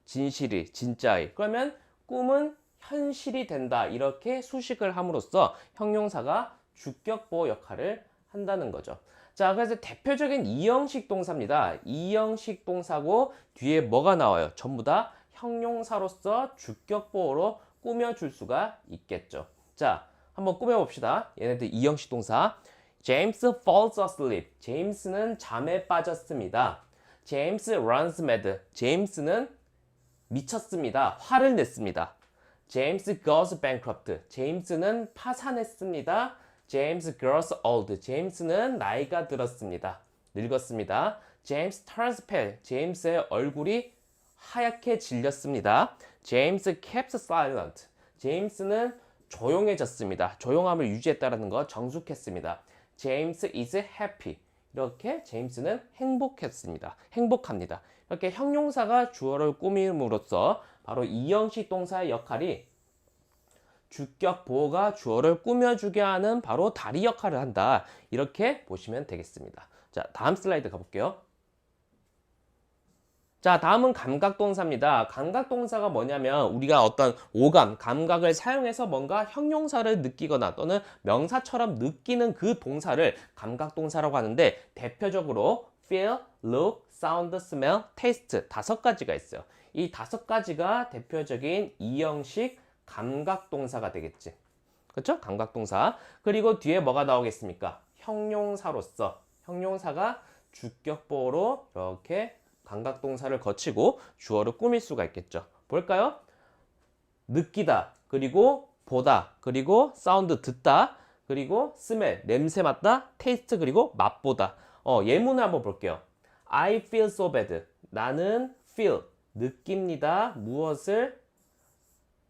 진실이, 진짜의. 그러면 꿈은 현실이 된다. 이렇게 수식을 함으로써 형용사가 주격보호 역할을 한다는 거죠. 자, 그래서 대표적인 이형식 동사입니다. 이형식 동사고 뒤에 뭐가 나와요? 전부 다 형용사로서 주격보호로 꾸며줄 수가 있겠죠. 자, 한번 꾸며봅시다. 얘네들 이형식 동사. James falls asleep. 제임스는 잠에 빠졌습니다. James runs mad. 제임스는 미쳤습니다. 화를 냈습니다. James goes bankrupt. 제임스는 파산했습니다. James grows old. 제임스는 나이가 들었습니다. 늙었습니다. James turns pale. 제임스의 얼굴이 하얗게 질렸습니다. James kept silent. 제임스는 조용해졌습니다. 조용함을 유지했다는 거 정숙했습니다. James is happy. 이렇게 제임스는 행복했습니다. 행복합니다. 이렇게 형용사가 주어를 꾸밈으로써 바로 이형식 동사의 역할이 주격 보호가 주어를 꾸며주게 하는 바로 다리 역할을 한다. 이렇게 보시면 되겠습니다. 자, 다음 슬라이드 가볼게요. 자, 다음은 감각동사입니다. 감각동사가 뭐냐면 우리가 어떤 오감, 감각을 사용해서 뭔가 형용사를 느끼거나 또는 명사처럼 느끼는 그 동사를 감각동사라고 하는데 대표적으로 feel, look, sound, smell, taste 5가지가 있어요. 이 5가지가 대표적인 이형식 감각동사가 되겠지. 그렇죠? 감각동사. 그리고 뒤에 뭐가 나오겠습니까? 형용사로서 형용사가 주격보호로 이렇게 감각동사를 거치고 주어를 꾸밀 수가 있겠죠. 볼까요? 느끼다, 그리고 보다, 그리고 사운드 듣다, 그리고 스멜, 냄새 맡다, 테이스트, 그리고 맛보다. 예문을 한번 볼게요. I feel so bad. 나는 feel, 느낍니다. 무엇을?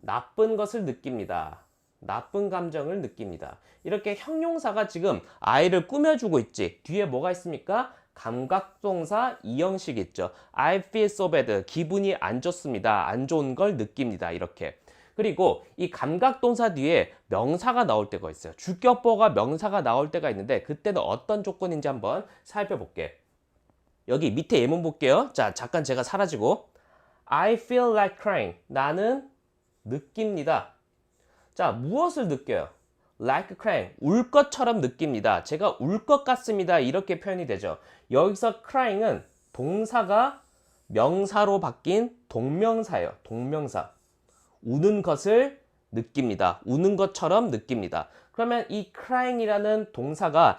나쁜 것을 느낍니다. 나쁜 감정을 느낍니다. 이렇게 형용사가 지금 I를 꾸며주고 있지. 뒤에 뭐가 있습니까? 감각동사 이형식 있죠. I feel so bad. 기분이 안 좋습니다. 안 좋은 걸 느낍니다. 이렇게. 그리고 이 감각동사 뒤에 명사가 나올 때가 있어요. 주격보호가 명사가 나올 때가 있는데 그때는 어떤 조건인지 한번 살펴볼게. 여기 밑에 예문 볼게요. 자, 잠깐 제가 사라지고 I feel like crying. 나는 느낍니다. 자, 무엇을 느껴요? like crying, 울 것처럼 느낍니다. 제가 울 것 같습니다. 이렇게 표현이 되죠. 여기서 crying은 동사가 명사로 바뀐 동명사예요. 동명사. 우는 것을 느낍니다. 우는 것처럼 느낍니다. 그러면 이 crying이라는 동사가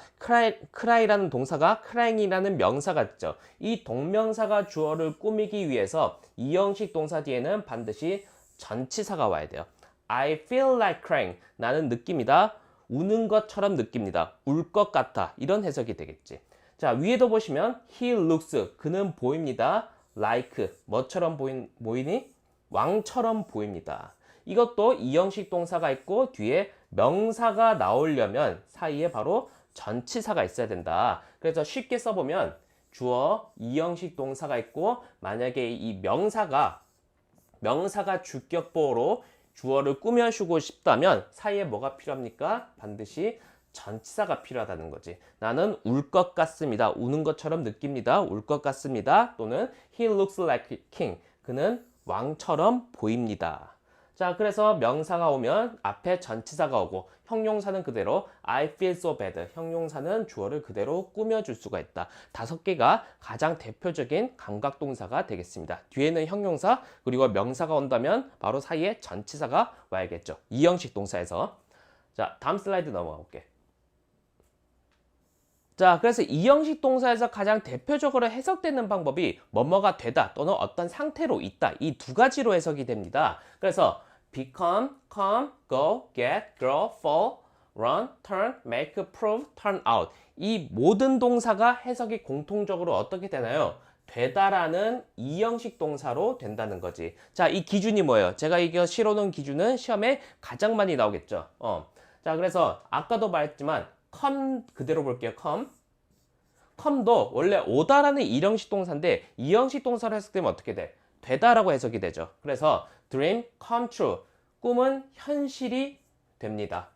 cry라는 동사가 crying이라는 명사가 있죠. 이 동명사가 주어를 꾸미기 위해서 이형식 동사 뒤에는 반드시 전치사가 와야 돼요. I feel like crying. 나는 느낍니다. 우는 것처럼 느낍니다. 울 것 같아. 이런 해석이 되겠지. 자, 위에도 보시면 he looks. 그는 보입니다. like. 뭐처럼 보이니? 왕처럼 보입니다. 이것도 이형식 동사가 있고 뒤에 명사가 나오려면 사이에 바로 전치사가 있어야 된다. 그래서 쉽게 써보면 주어, 이형식 동사가 있고 만약에 이 명사가 주격보어로 주어를 꾸며주고 싶다면 사이에 뭐가 필요합니까? 반드시 전치사가 필요하다는 거지. 나는 울 것 같습니다. 우는 것처럼 느낍니다. 울 것 같습니다. 또는 he looks like a king. 그는 왕처럼 보입니다. 자, 그래서 명사가 오면 앞에 전치사가 오고 형용사는 그대로 I feel so bad. 형용사는 주어를 그대로 꾸며줄 수가 있다. 5개가 가장 대표적인 감각동사가 되겠습니다. 뒤에는 형용사 그리고 명사가 온다면 바로 사이에 전치사가 와야겠죠. 이형식 동사에서. 자, 다음 슬라이드 넘어가 볼게. 자, 그래서 이형식 동사에서 가장 대표적으로 해석되는 방법이 뭐뭐가 되다 또는 어떤 상태로 있다. 이 두 가지로 해석이 됩니다. 그래서 become, come, go, get, grow, fall, run, turn, make, prove, turn out. 이 모든 동사가 해석이 공통적으로 어떻게 되나요? 되다라는 이형식 동사로 된다는 거지. 자, 이 기준이 뭐예요? 제가 이거 실어놓은 기준은 시험에 가장 많이 나오겠죠. 자, 그래서 아까도 말했지만 come 그대로 볼게요. come도 원래 오다라는 이형식 동사인데 이형식 동사로 해석되면 어떻게 돼? 되다라고 해석이 되죠. 그래서 dream come true. 꿈은 현실이 됩니다.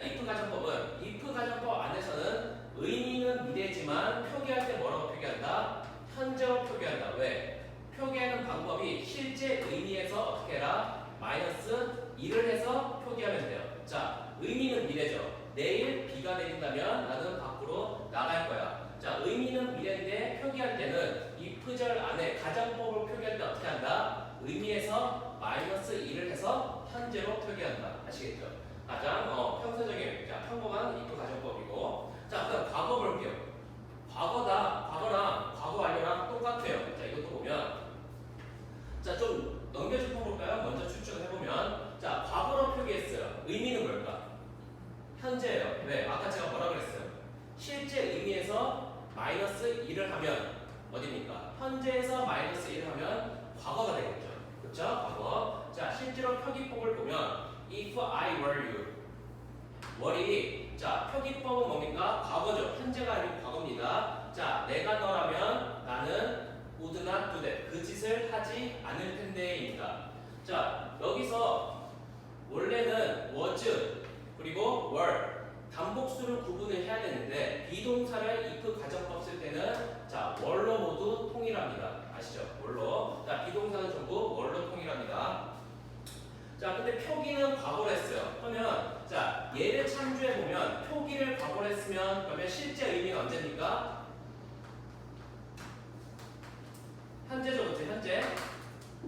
if 가정법은 if 가정법 안에서는 의미는 미래지만 표기할 때 뭐라고 표기한다? 현재로 표기한다. 왜? 표기하는 방법이 실제 의미에서 어떻게 해라? 마이너스 1을 해서 표기하면 돼요. 자, 의미는 미래죠. 내일 비가 내린다면 나는 밖으로 나갈 거야. 자, 의미는 미래인데 표기할 때는 if절 안에 가정법을 표기할 때 어떻게 한다? 의미에서 마이너스 1을 해서 현재로 표기한다. 아시겠죠? 가장 평소적인, 자, 평범한 if 가정법이고. 자, 그다음 과거 볼게요. 과거랑 과거 완료랑 똑같아요. 자, 이것도 보면, 자, 좀 넘겨짚어 볼까요? 먼저 추측을 해보면, 자, 과거로 표기했어요. 의미는 뭘까? 현재예요. 왜? 아까 제가 뭐라 그랬어요? 실제 의미에서 마이너스 1을 하면 어디입니까? 현재에서 마이너스 1을 하면 과거가 되겠죠. 그렇죠? 과거. 자, 실제로 표기법을 보면 if I were you. 월이, 자, 표기법은 뭡니까? 과거죠. 현재가 아니고 과거입니다. 자, 내가 너라면 나는 would not do that. 그 짓을 하지 않을 텐데입니다. 자, 여기서 원래는 was 그리고 were 단복수를 구분을 해야 되는데 비동사를 if 가정법 쓸 때는 자, were로 모두 통일합니다. 아시죠? were로. 자, 비동사는 전부 were로 통일합니다. 자, 근데 표기는 과거로 했어요. 그러면 자, 얘를 참조해 보면 표기를 과거로 했으면 그러면 실제 의미는 언제입니까? 현재죠, 그렇죠?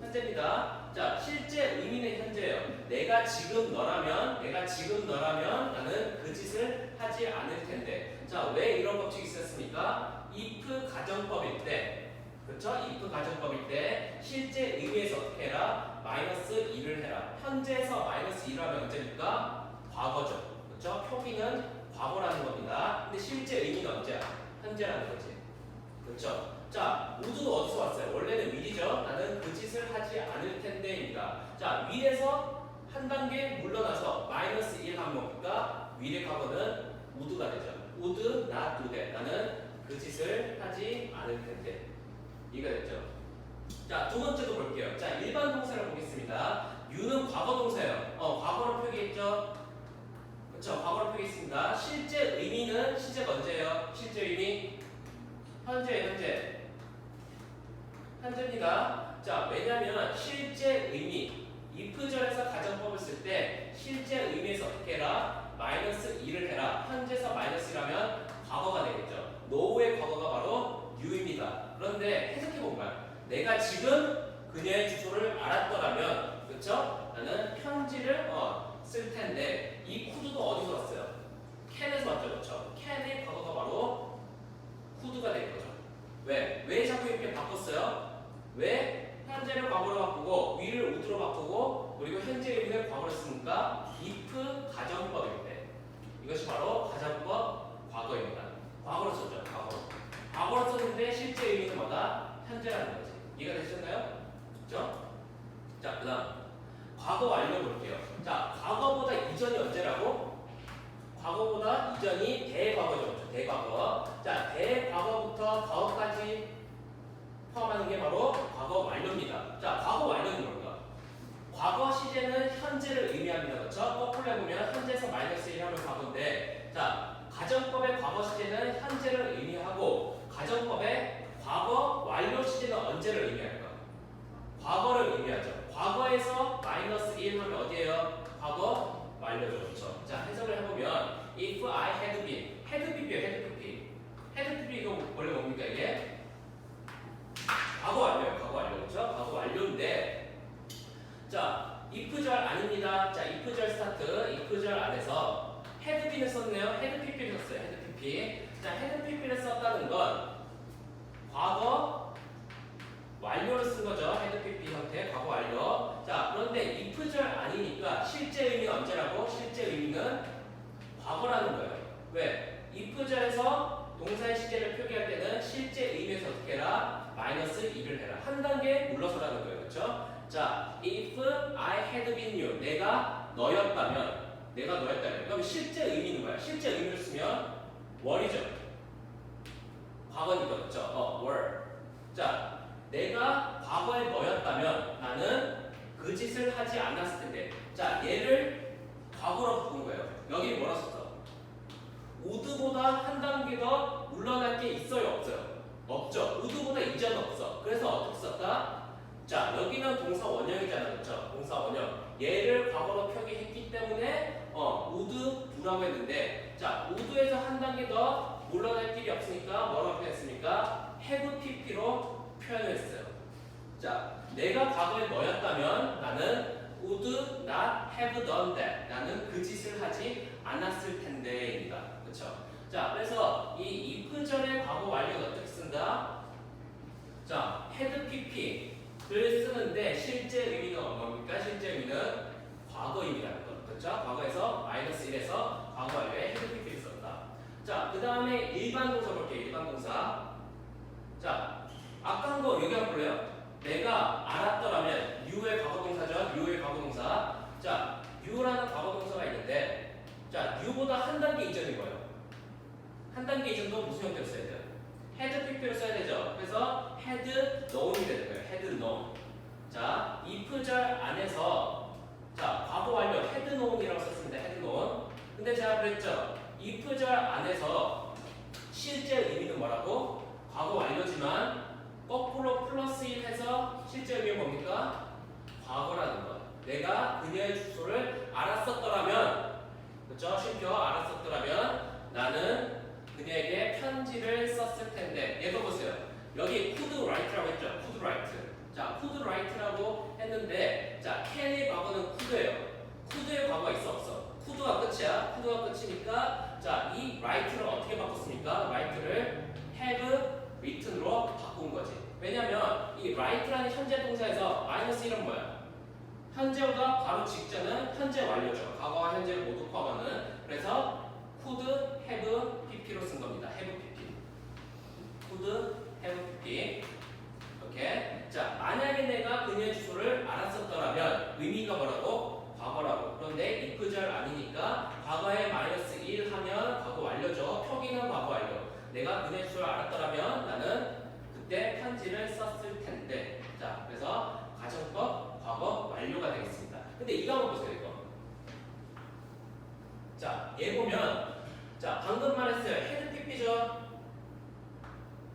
현재입니다. 자, 실제 의미는 현재예요. 내가 지금 너라면 나는 그 짓을 하지 않을 텐데. 자, 왜 이런 법칙이 있었습니까? if 가정법일 때, 그렇죠? if 가정법일 때 실제 의미에서 어떻게 해라? 마이너스 2를 해라. 현재에서 마이너스 2를 하면 언제입니까? 과거죠. 그렇죠? 표기는 과거라는 겁니다. 근데 실제 의미는 언제야? 현재라는 거지. 그렇죠? 자, would도 어디서 왔어요? 원래는 will이죠. 나는 그 짓을 하지 않을 텐데입니다. 자, will에서 한 단계 물러나서 마이너스 1 하면 뭡니까? will의 과거는 would가 되죠. would not do that. 나는 그 짓을 하지 않을 텐데. 이해가 됐죠? 자, 두 번째도 볼게요. 자, 일반 동사를 보겠습니다. you는 과거 동사예요. 과거로 표기했죠? 그렇죠? 과거로 표기했습니다. 실제 의미는 시제가 언제예요? 실제 의미? 현재입니다. 자, 왜냐면 실제 의미, if절에서 가정법을 쓸 때 실제 의미에서 어떻게 해라? 마이너스 2를 해라. 현재에서 마이너스 1하면 과거가 되겠죠. no의 과거가 바로 you입니다. 그런데 해석해볼까요? 내가 지금 그녀의 주소를 알았더라면, 그쵸? 나는 편지를 쓸 텐데 이 could도 어디서 왔어요? can에서 왔죠, 그쵸? can의 과거가 바로 could가 될 거죠. 왜 자꾸 이렇게 바꿨어요? 왜? 현재를 과거로 바꾸고 위를 우드로 바꾸고 그리고 현재 의미를 과거로 쓰니까 if 가정법일 때 이것이 바로 가정법 과거입니다. 과거로 썼죠. 과거로 썼는데 실제 의미는 뭐다? 현재라는 거지. 이해가 되셨나요? 그렇죠? 자, 그다음 과거 완료 볼게요. 자, 과거보다 이전이 언제라고? 과거보다 이전이 대과거죠. 대과거. 자, 대과거부터 과거까지 포함하는 게 바로 과거 완료입니다. 자, 과거 완료는 뭘까? 과거 시제는 현재를 의미합니다. 그렇죠? 거꾸로 해보면 현재에서 마이너스 1 하면 과거인데 자, 가정법의 과거 시제는 현재를 의미하고 가정법의 과거 완료 시제는 언제를 의미할까? 과거를 의미하죠. 과거에서 마이너스 1 하면 어디예요? 과거 완료죠. 그렇죠? 자, 해석을 해보면 if I had been had been 이거 원래 뭡니까 이게? 과거 완료예요. 과거 완료. 그렇죠? 과거 완료인데 자, if 절 아닙니다. 자, if 절 스타트. if 절 안에서 had been을 썼네요. had pp를 썼어요. had pp. 자, had pp를 썼다는 건 과거 완료를 쓴 거죠. had pp 형태 과거 완료. 자, 그런데 if 절 아니니까 실제 의미는 언제라고? 실제 의미는 과거라는 거예요. 왜? if 절에서 동사의 시제를 표기할 때는 실제 의미에서 어떻게 해라? 마이너스 2를 해라. 한 단계 물러서라는 거예요. 그렇죠? 자, if I had been you. 내가 너였다면. 그럼 실제 의미는 뭐야? 실제 의미를 쓰면 were이죠. 과거니까. 그렇죠? were. 자, 내가 과거에 너였다면 나는 그 짓을 하지 않았을 텐데. 자, 얘를 과거로 바꾼 거예요. 여기 뭐라 썼어? would보다 한 단계 더 물러날 게 있어요? 없어요? 없죠. would보다 이전 없어. 그래서 어떻게 썼다? 자, 여기는 동사 원형이잖아. 그렇죠? 동사 원형. 얘를 과거로 표기했기 때문에 would do라고 했는데 자, would에서 한 단계 더 물러날 길이 없으니까 뭐라고 표현했습니까? have pp로 표현했어요. 자, 내가 과거에 너였다면 나는 would not have done that. 나는 그 짓을 하지 않았을 텐데입니다. 그렇죠? 자, 그래서 이 if 절의 과거 완료는 어떻게 쓴다? 자, had pp를 쓰는데 실제 의미는 뭡니까? 실제 의미는 과거입니다는 거. 그렇죠? 과거에서 마이너스 1에서 과거 완료에 had pp를 썼다. 자, 그 다음에 일반 동사 볼게요. 일반 동사. 자, 아까 한 거 여기 한번 볼래요? 내가 알았더라면 you의 과거동사죠. you의 과거동사. 자, you라는 과거동사가 있는데 자, you보다 한 단계 이전인 거예요. 한 단계 이전도 무슨 형태로 써야 돼요? had pp를 써야 되죠. 그래서 had known이 되는 거예요. had known. 자, if 절 안에서 자, 과거 완료 had known이라고 썼습니다. had known. 근데 제가 그랬죠. if 절 안에서 실제 의미는 뭐라고? 과거 완료지만 거꾸로 플러스 1 해서 실제 의미는 뭡니까? 과거라는 것. 내가 그녀의 주소를 알았었더라면, 그렇죠? 쉼표 알았었더라면 나는 그녀에게 편지를 썼을 텐데. 얘도 보세요. 여기 could write라고 했죠? could write. 자, could write라고 했는데, 자, can의 과거는 could예요. could의 과거가 있어 없어? could가 끝이야. could가 끝이니까, 자, 이 write를 어떻게 바꿨습니까? write를 have written으로 바꾼 거지. 왜냐면 이 write라는 현재 동사에서 마이너스 1은 뭐야? 현재보다 바로 직전은 현재 완료죠. 과거와 현재를 모두 포함하는. 그래서 could have pp로 쓴 겁니다. have pp. could have pp. 오케이. 자, 만약에 내가 그녀의 주소를 알았었더라면 의미가 뭐라고? 과거라고. 그런데 if 절 아니니까 과거에 마이너스 1 하면 과거 완료죠. 표기는 과거 완료. 내가 그녀의 주소를 알았더라면 나는 그때 편지를 썼을 텐데. 자, 그래서 가정법 과거 완료가 되겠습니다. 근데 이거 한번 보세요. 이거. 자, 얘 보면 자, 방금 말했어요. had pp죠.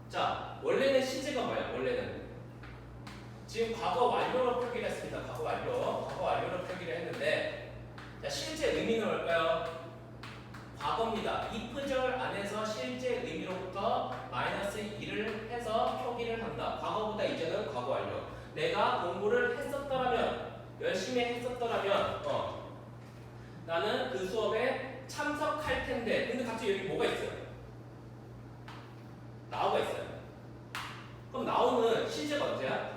자, 원래는 시제가 뭐야? 원래는 지금 과거 완료로 표기를 했습니다. 과거 완료로 표기를 했는데 자, 실제 의미는 뭘까요? 과거입니다. if 절 안에서 실제 의미로부터 마이너스 1을 해서 표기를 한다. 과거보다 이제는 과거 완료. 내가 공부를 했었더라면, 열심히 했었더라면, 나는 그 수업에 참석할 텐데. 근데 갑자기 여기 뭐가 있어요? now가 있어요. 그럼 now는 실제가 언제야?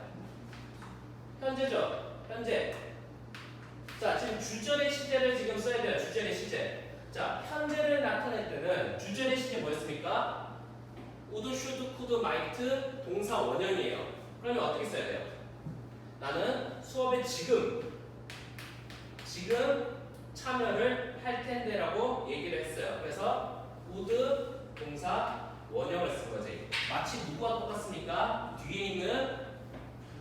현재죠. 현재. 자, 지금 주절의 시제를 지금 써야 돼요. 주절의 시제. 자, 현재를 나타낼 때는 주절의 시제 뭐였습니까? would, should, could, might 동사 원형이에요. 그러면 어떻게 써야 돼요? 나는 수업에 지금 참여를 할 텐데라고 얘기를 했어요. 그래서 would 동사 원형을 쓴 거지. 마치 누구와 똑같습니까? 뒤에 있는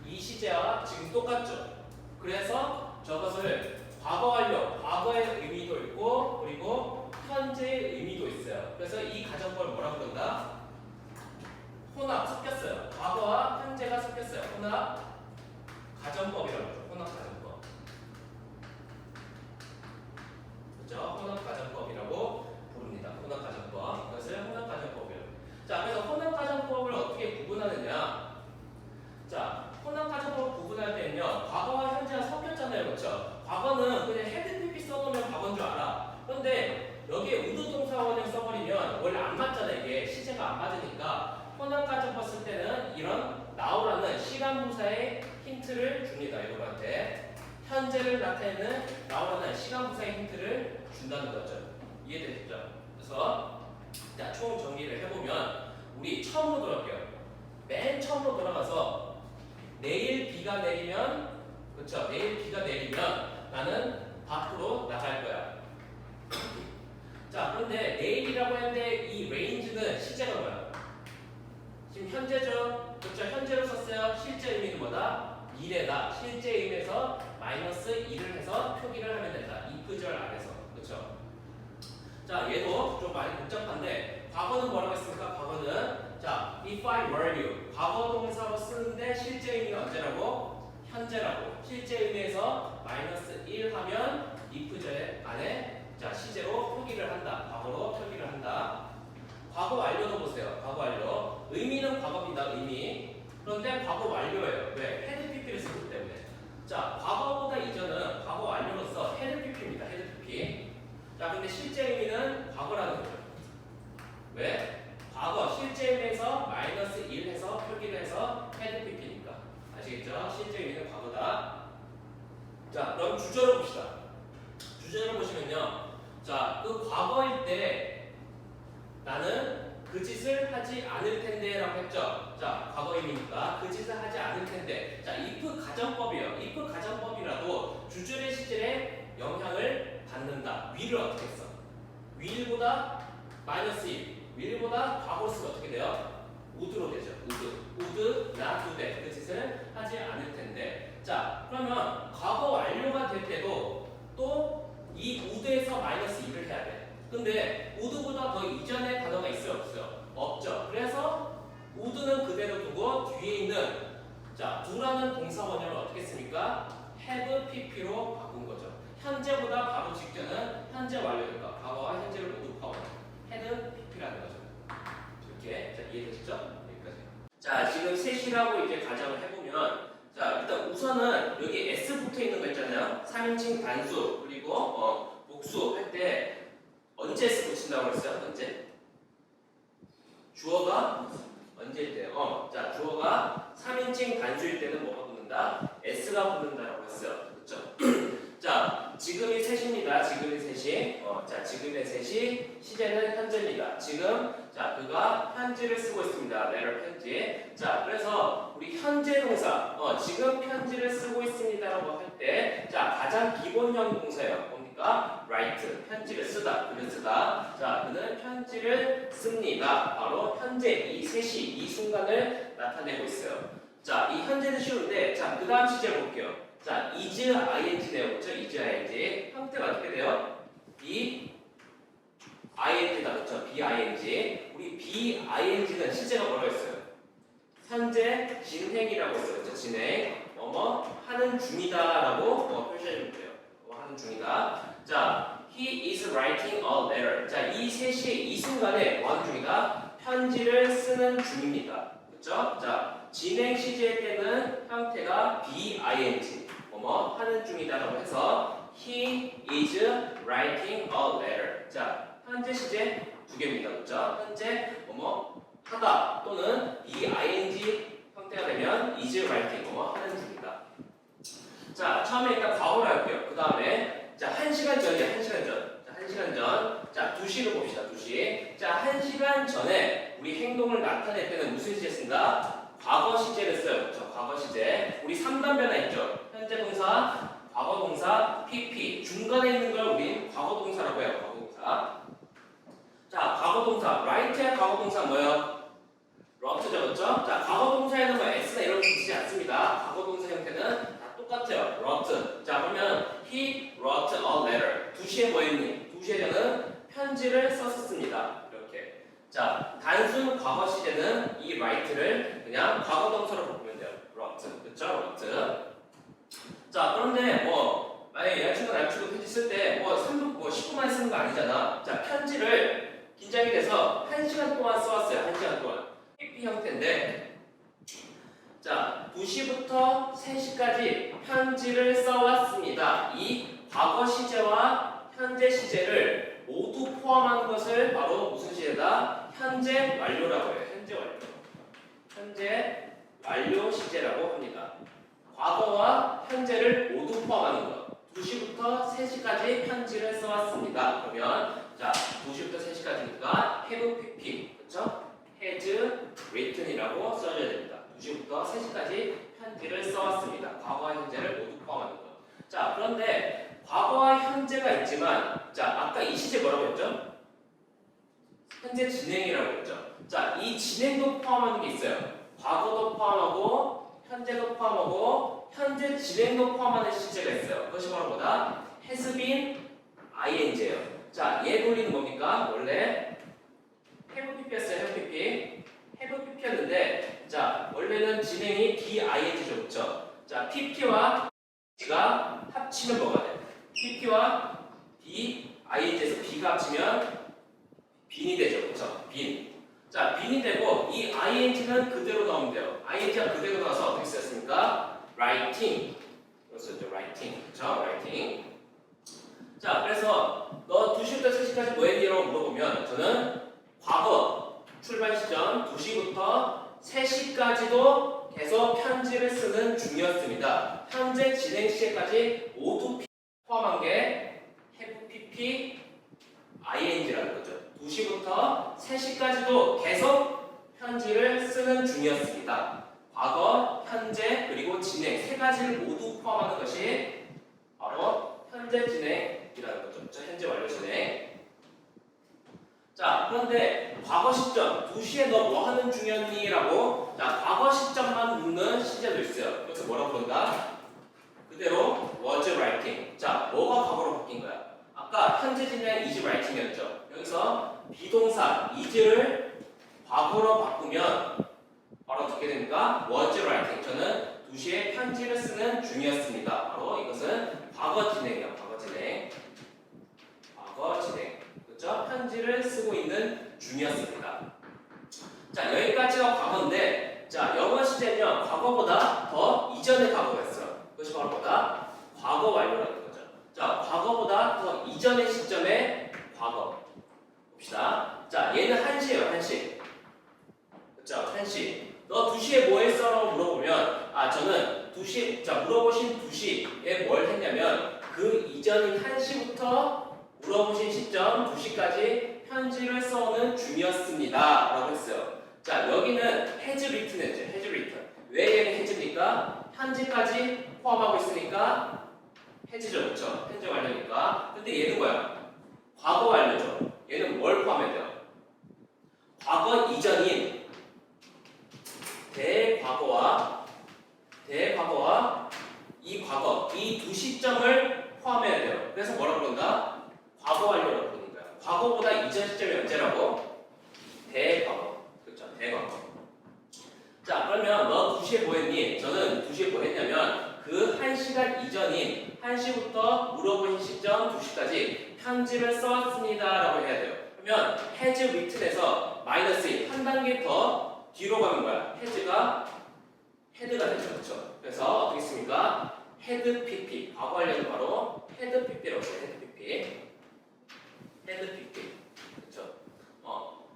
이 시제와 지금 똑같죠. 그래서 저것을 과거 완료, 과거의 의미도 있고 그리고 현재의 의미도 있어요. 그래서 이 가정법을 뭐라 부른다? 혼합 섞였어요. 과거와 현재가 섞였어요. 혼합 가정법이라고 하죠. 혼합 가정법. 그렇죠? 혼합 가정법이라고 부릅니다. 혼합 가정법. 이것을 혼합 가정법이라고. 자, 그래서 혼합 가정법을 어떻게 구분하느냐? 자, 혼합 가정법 구분할 때는요. 과거와 현재가 섞였잖아요. 그렇죠? 과거는 그냥 헤드 PP 써놓으면 과거인 줄 알아. 그런데 여기에 우드 동사 원형 써버리면 원래 안 맞잖아. 이게 시제가 안 맞으니까 혼합 가정법 쓸 때는 이런 now라는 시간 부사의 힌트를 줍니다. 여러분한테 현재를 나타내는 now라는 시간 부사의 힌트를 준다는 거죠. 이해되셨죠? 그래서 자, 총 정리를 해보면 우리 처음으로 돌아올게요. 맨 처음으로 돌아가서 내일 비가 내리면, 그렇죠? 내일 비가 내리면 나는 밖으로 나갈 거야. 자, 그런데 내일이라고 했는데 이 range는 시제가 뭐야? 지금 현재죠? 그렇죠? 현재로 썼어요. 실제 의미는 뭐다? 미래다. 실제 의미에서 마이너스 1을 해서 표기를 하면 된다. 이 구절 안에서. 그렇죠? 자, 얘도 좀 많이 복잡한데 과거는 뭐라고 했습니까? 과거는 자, if I were you 과거 동사로 쓰는데 실제 의미는 언제라고? 현재라고. 실제 의미에서 마이너스 1 하면 if 절 안에 자, 시제로 표기를 한다. 과거로 표기를 한다. 과거 완료도 보세요. 과거 완료. 의미는 과거입니다. 의미. 그런데 과거 완료예요. 왜? 헤드 PP를 쓰기 때문에. 자, 과거보다 이전은 과거 완료로서 헤드 PP입니다. 헤드 PP. 자, 근데 실제 의미는 과거라는 거죠. 왜? 과거, 실제 의미에서 마이너스 1 해서 표기를 해서 헤드 PP니까. 아시겠죠? 실제 의미는 과거다. 자, 그럼 주절을 봅시다. 주절을 보시면요. 자, 그 과거일 때 나는 그 짓을 하지 않을 텐데 라고 했죠. 자, 과거임이니까 그 짓을 하지 않을 텐데. 자, if 가정법이에요. if 가정법이라도 주절의 시제에 영향을 받는다. will을 어떻게 했어? will보다 마이너스 1. will보다 과거로 쓰면 어떻게 돼요? would로 되죠. would not do that. 그 짓을 하지 않을 텐데. 자, 그러면 과거 완료가 될 때도 또 이 would에서 마이너스 1을 해야 돼. 근데 would보다 더 이전의 단어가 있어요? 없어요? 없죠. 그래서 would는 그대로 두고 뒤에 있는 자, do라는 동사 원형을 어떻게 씁니까? have pp로 바꾼 거죠. 현재보다 바로 직전은 현재 완료니까 과거와 현재를 모두 포함한 had pp라는 거죠. 이렇게 자, 이해되시죠? 여기까지. 자, 지금 셋이라고 이제 가정을 해보면 자, 일단 우선은 여기 s 붙어 있는 거 있잖아요. 3인칭 단수 그리고 복수 할 때 언제 s 붙인다고 그랬어요? 언제? 주어가 언제일 때요? 자, 주어가 3인칭 단수일 때는 뭐가 붙는다? s가 붙는다라고 했어요. 그렇죠? 자, 지금이 셋입니다. 지금이 셋이. 자, 지금의 셋이 시제는 현재입니다. 지금 자, 그가 편지를 쓰고 있습니다. letter 편지. 자, 그래서 우리 현재 동사 지금 편지를 쓰고 있습니다라고 할 때 자, 가장 기본형 동사예요. 뭡니까? write. 편지를 쓰다. 글을 쓰다. 자, 그는 편지를 씁니다. 바로 현재 이 셋이 이 순간을 나타내고 있어요. 자, 이 현재는 쉬운데 자, 그다음 시제 볼게요. 자, is ing네요. 그렇죠? is ing. 형태가 어떻게 돼요? be ing다. 그렇죠? be ing. 우리 be ing는 시제가 뭐라고 했어요? 현재 진행이라고 했어요. 그렇죠? 진행. 하는 중이다라고 표시해주면 돼요. 하는 중이다. 자, he is writing a letter. 자, 이 셋이 이 순간에 뭐 하는 중이다? 편지를 쓰는 중입니다. 그렇죠? 자, 진행 시제일 때는 형태가 be ing. 하는 중이다라고 해서 he is writing a letter. 자, 현재 시제 두 개입니다. 그렇죠? 현재 하다 또는 be ing 형태가 되면 is writing 하는 중이다. 자, 처음에 일단 과거로 할게요. 그 다음에 자, 1시간 전이야. 1시간 전. 자, 1시간 전. 자, 2시를 봅시다. 2시. 자, 1시간 전에 우리 행동을 나타낼 때는 무슨 시제 쓴다? 과거 시제를 써요. 그렇죠? 과거 시제. 우리 3단 변화 있죠? 현재 동사, 과거 동사, PP. 중간에 있는 걸 우린 과거 동사라고 해요. 과거 동사. 자, 과거 동사. right의 과거 동사 뭐예요? wrote죠, 그렇죠? 자, 과거 동사에는 뭐 s나 이런 거 붙이지 않습니다. 과거 동사 형태는 다 똑같아요. wrote. 자, 그러면 he wrote a letter. 2시에 뭐 했니? 2시에 저는 편지를 썼습니다. 이렇게. 자, 단순 과거 시제는 이 write를 그냥 과거 동사로 바꾸면 돼요. wrote. 그렇죠? wrote. 자, 그런데 뭐 만약에 여자친구 남자친구 편지 쓸 때 뭐 3분 뭐 10분만 쓰는 거 아니잖아. 자, 편지를 긴장이 돼서 1시간 동안 써왔어요. 1시간 동안. PP 형태인데, 자, 2시부터 3시까지 편지를 써왔습니다. 이 과거 시제와 현재 시제를 모두 포함한 것을 바로 무슨 시제다? 현재 완료라고 해요. 현재 완료. 현재 완료 시제라고 합니다. 과거와 현재를 모두 포함하는 것. 2시부터 3시까지 편지를 써왔습니다. 그러면 자, 2시부터 3시까지니까 have PP, 그렇죠? has written이라고 써줘야 됩니다. 2시부터 3시까지 편지를 써왔습니다. 과거와 현재를 모두 포함하는 것. 자, 그런데 과거와 현재가 있지만, 자, 아까 이 시제 뭐라고 했죠? 현재 진행이라고 했죠. 자, 이 진행도 포함하는 게 있어요. 과거도 포함하고 현재도 포함하고 현재 진행도 포함하는 시제가 있어요. 그것이 바로 뭐다? has been ing예요. 자, 얘 돌리는 뭡니까? 원래 have pp였어요. have pp. have pp였는데, 자, 원래는 진행이 bing죠. 그렇죠? 자, pp와 b가 합치면 뭐가 돼? pp와 bing에서 b가 합치면 빈이 되죠. 그렇죠? 빈. 자, 빈이 되고 이 ing는 그대로 나오면 돼요. ing가 그대로 나와서 어떻게 쓰였습니까? writing. 그렇죠? writing. 그렇죠? writing. 자, 그래서 너 2시부터 3시까지 뭐 했니?라고 물어보면 저는 과거 출발 시점 2시부터 3시까지도 계속 편지를 쓰는 중이었습니다. 현재 진행 시제까지 모두 포함한 게 have pp ing라는 거죠. 2시부터 3시까지도 계속 편지를 쓰는 중이었습니다. 과거, 현재, 그리고 진행 세 가지를 모두 포함하는 것이 바로 현재 진행이라는 거죠. 현재 완료 진행. 자, 그런데 과거 시점 2시에 너 뭐 하는 중이었니? 라고 자, 과거 시점만 묻는 시제도 있어요. 그래서 뭐라고 그런다? 그대로 was writing. 자, 뭐가 과거로 바뀐 거야? 아까 현재 진행 is writing이었죠. 여기서 비동사 is를 과거로 바꾸면 바로 어떻게 됩니까? was writing. 저는 2시에 편지를 쓰는 중이었습니다. 바로 이것은 과거 진행이에요. 과거 진행. 과거 진행. 그렇죠? 편지를 쓰고 있는 중이었습니다. 자, 여기까지가 과거인데, 자, 영어 시제는요, 과거보다 더 이전의 과거가 있어요. 그것이 바로 뭐다? 과거 완료라는 거죠. 자, 과거보다 더 이전의 시점의 과거. 봅시다. 자, 얘는 1시예요, 1시. 그렇죠? 1시. 너 2시에 뭐 했어? 라고 물어보면, 아, 저는 2시, 자, 물어보신 2시에 뭘 했냐면, 그 이전인 1시부터 물어보신 시점 2시까지 편지를 써오는 중이었습니다. 라고 했어요. 자, 여기는 has written 했죠. has written. 왜 얘는 has입니까? 현재까지 포함하고 있으니까 has죠. 그렇죠? 현재 완료니까. 근데 얘는 뭐야? 과거 완료죠. 얘는 뭘 포함해야 돼요? 과거 이전인 대과거와 이 과거, 이 두 시점을 포함해야 돼요. 그래서 뭐라고 그런다? 과거 완료라고 부르는 거야. 과거보다 이전 시점이 언제라고? 대과거. 그렇죠? 대과거. 자, 그러면 너 2시에 뭐 했니? 저는 2시에 뭐 했냐면 그 1시간 이전인 1시부터 물어보신 시점 2시까지 편지를 써왔습니다. 라고 해야 돼요. 그러면 has written에서 마이너스 한 단계 더 뒤로 가는 거야. has가 had가 되죠. 그렇죠? 그래서 어떻게 씁니까? had pp. 과거 완료는 바로 had pp라고 해요. had pp. had pp. 그렇죠?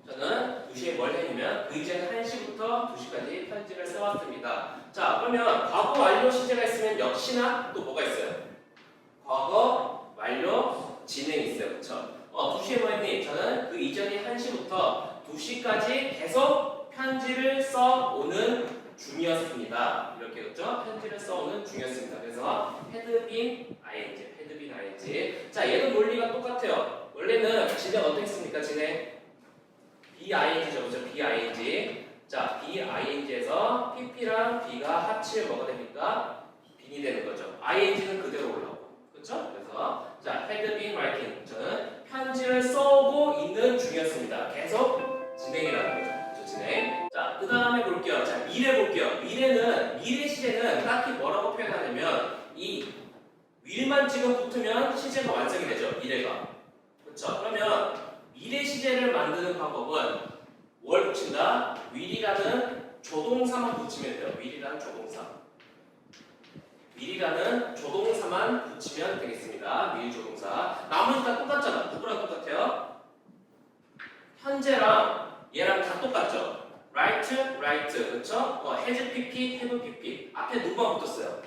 저는 2시에 뭘 했냐면 그 이전 1시부터 2시까지 편지를 써왔습니다. 자, 그러면 과거 완료 시제가 있으면 역시나 또 뭐가 있어요? 과거 완료 진행이 있어요. 그쵸? 2시에 뭐 했니? 저는 그 이전인 1시부터 2시까지 계속 편지를 써오는 중이었습니다. 이렇게 그죠? 편지를 써오는 중이었습니다. 그래서 had been ing, had been ing. 자, 얘도 논리가 똑같아요. 원래는 진행 어떻게 씁니까? 진행 bing죠, 그죠? bing. 자, bing에서 pp랑 b가 합치면 뭐가 됩니까? 빈이 되는 거죠. ing는 그대로 올라오고, 그렇죠? 그래서 자, had been writing. 저는 편지를 써오고 있는 중이었습니다. 계속 진행이라는 거죠. 그렇죠? 진행. 자, 그 다음에 볼게요. 자, 미래 볼게요. 미래 시제는 딱히 뭐라고 표현하냐면 이 will만 지금 붙으면 시제가 완성이 되죠. 미래가. 그렇죠? 그러면 미래 시제를 만드는 방법은 뭘 붙인다? will이라는 조동사만 붙이면 돼요. will이라는 조동사. will이라는 조동사만 붙이면 되겠습니다. will 조동사. 나머지 다 똑같잖아. 누구랑 똑같아요? 현재랑 얘랑 다 똑같죠? right, 그렇죠? has pp, have pp. 앞에 누구만 붙었어요?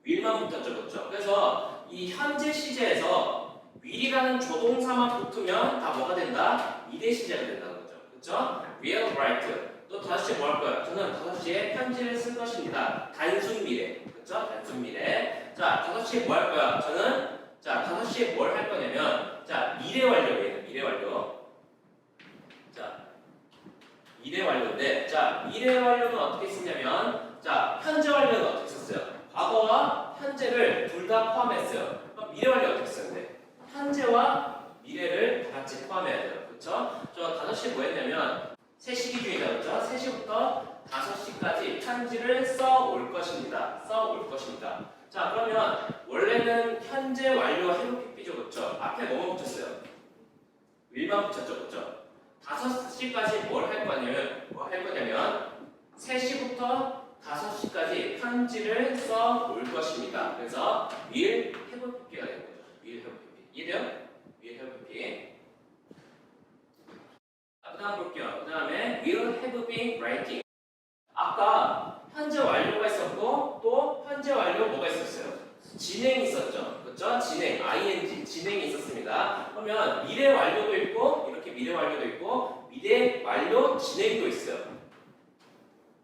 will만 붙었죠, 그렇죠? 그래서 이 현재 시제에서 will이라는 조동사만 붙으면 다 뭐가 된다? 미래 시제가 된다는 거죠, 그렇죠? will write. 또 5시에 뭐 할 거야? 저는 5시에 편지를 쓸 것입니다. 단순 미래, 그렇죠? 단순 미래. 자, 5시에 뭐 할 거야? 저는 자, 5시에 뭘 할 거냐면 자, 미래 완료, 얘는 미래 완료. 자, 미래 완료인데 자, 미래 완료는 어떻게 쓰냐면 자, 현재 완료는 어떻게 썼어요? 과거와 현재를 둘 다 포함했어요. 그럼 미래 완료 어떻게 썼는데? 현재와 미래를 다 같이 포함해야 돼요. 그렇죠? 저 5시에 뭐 했냐면 세 시기준이다. 그렇죠? 3시부터 5시까지 편지를 써올 것입니다. 써올 것입니다. 자, 그러면 원래는 현재 완료 have pp죠. 그렇죠? 앞에 뭐만 붙였어요? will만 붙였죠. 그렇죠? 5시까지 뭘 할 거냐면 3시부터 5시까지 편지를 써올 것입니다. 그래서 will have pp가 되는 거죠. will have pp. 이해돼요? will have pp. 그 다음 볼게요. 그 다음에 will have been writing. 아까 현재 완료가 있었고 또 현재 완료 뭐가 있었어요? 진행이 있었죠. 그렇죠? 진행, ing, 진행이 있었습니다. 그러면 미래 완료도 있고 이렇게 미래 완료도 있고 미래 완료 진행도 있어요.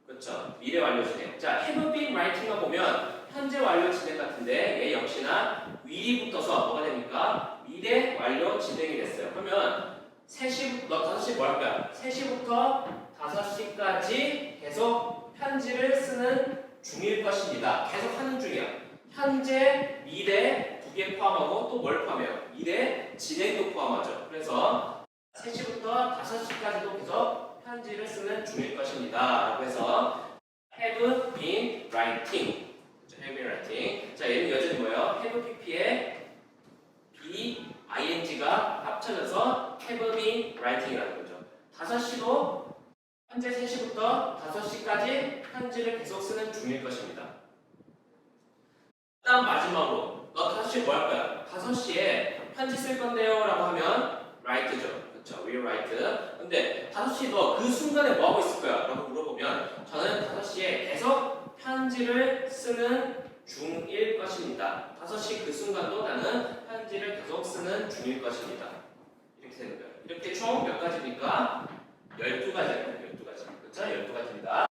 그렇죠? 미래 완료 진행. 자, have been writing만 보면 현재 완료 진행 같은데 얘 역시나 will이 붙어서 뭐가 됩니까? 미래 완료 진행이 됐어요. 그러면 3시부터 5시 뭐 할 거야? 3시부터 5시까지 계속 편지를 쓰는 중일 것입니다. 계속 하는 중이야. 현재, 미래 두 개 포함하고 또 뭘 포함해요? 미래 진행도 포함하죠. 그래서 3시부터 5시까지도 계속 편지를 쓰는 중일 것입니다. 라고 해서 have been writing. have been writing. 자, 얘는 여전히 뭐예요? have pp에 ing가 합쳐져서 have been writing이라는 거죠. 5시도 현재 3시부터 5시까지 편지를 계속 쓰는 중일 것입니다. 그 다음 마지막으로 너 5시에 뭐 할 거야? 5시에 편지 쓸 건데요 라고 하면 write죠. 그렇죠. will write. 근데 5시 너 그 순간에 뭐 하고 있을 거야? 라고 물어보면 저는 5시에 계속 편지를 쓰는 중일 것입니다. 5시 그 순간도 나는 편지를 계속 쓰는 중일 것입니다. 이렇게 되는 거예요. 이렇게 총 몇 가지입니까? 12가지예요. 12가지. 그렇죠? 12가지입니다.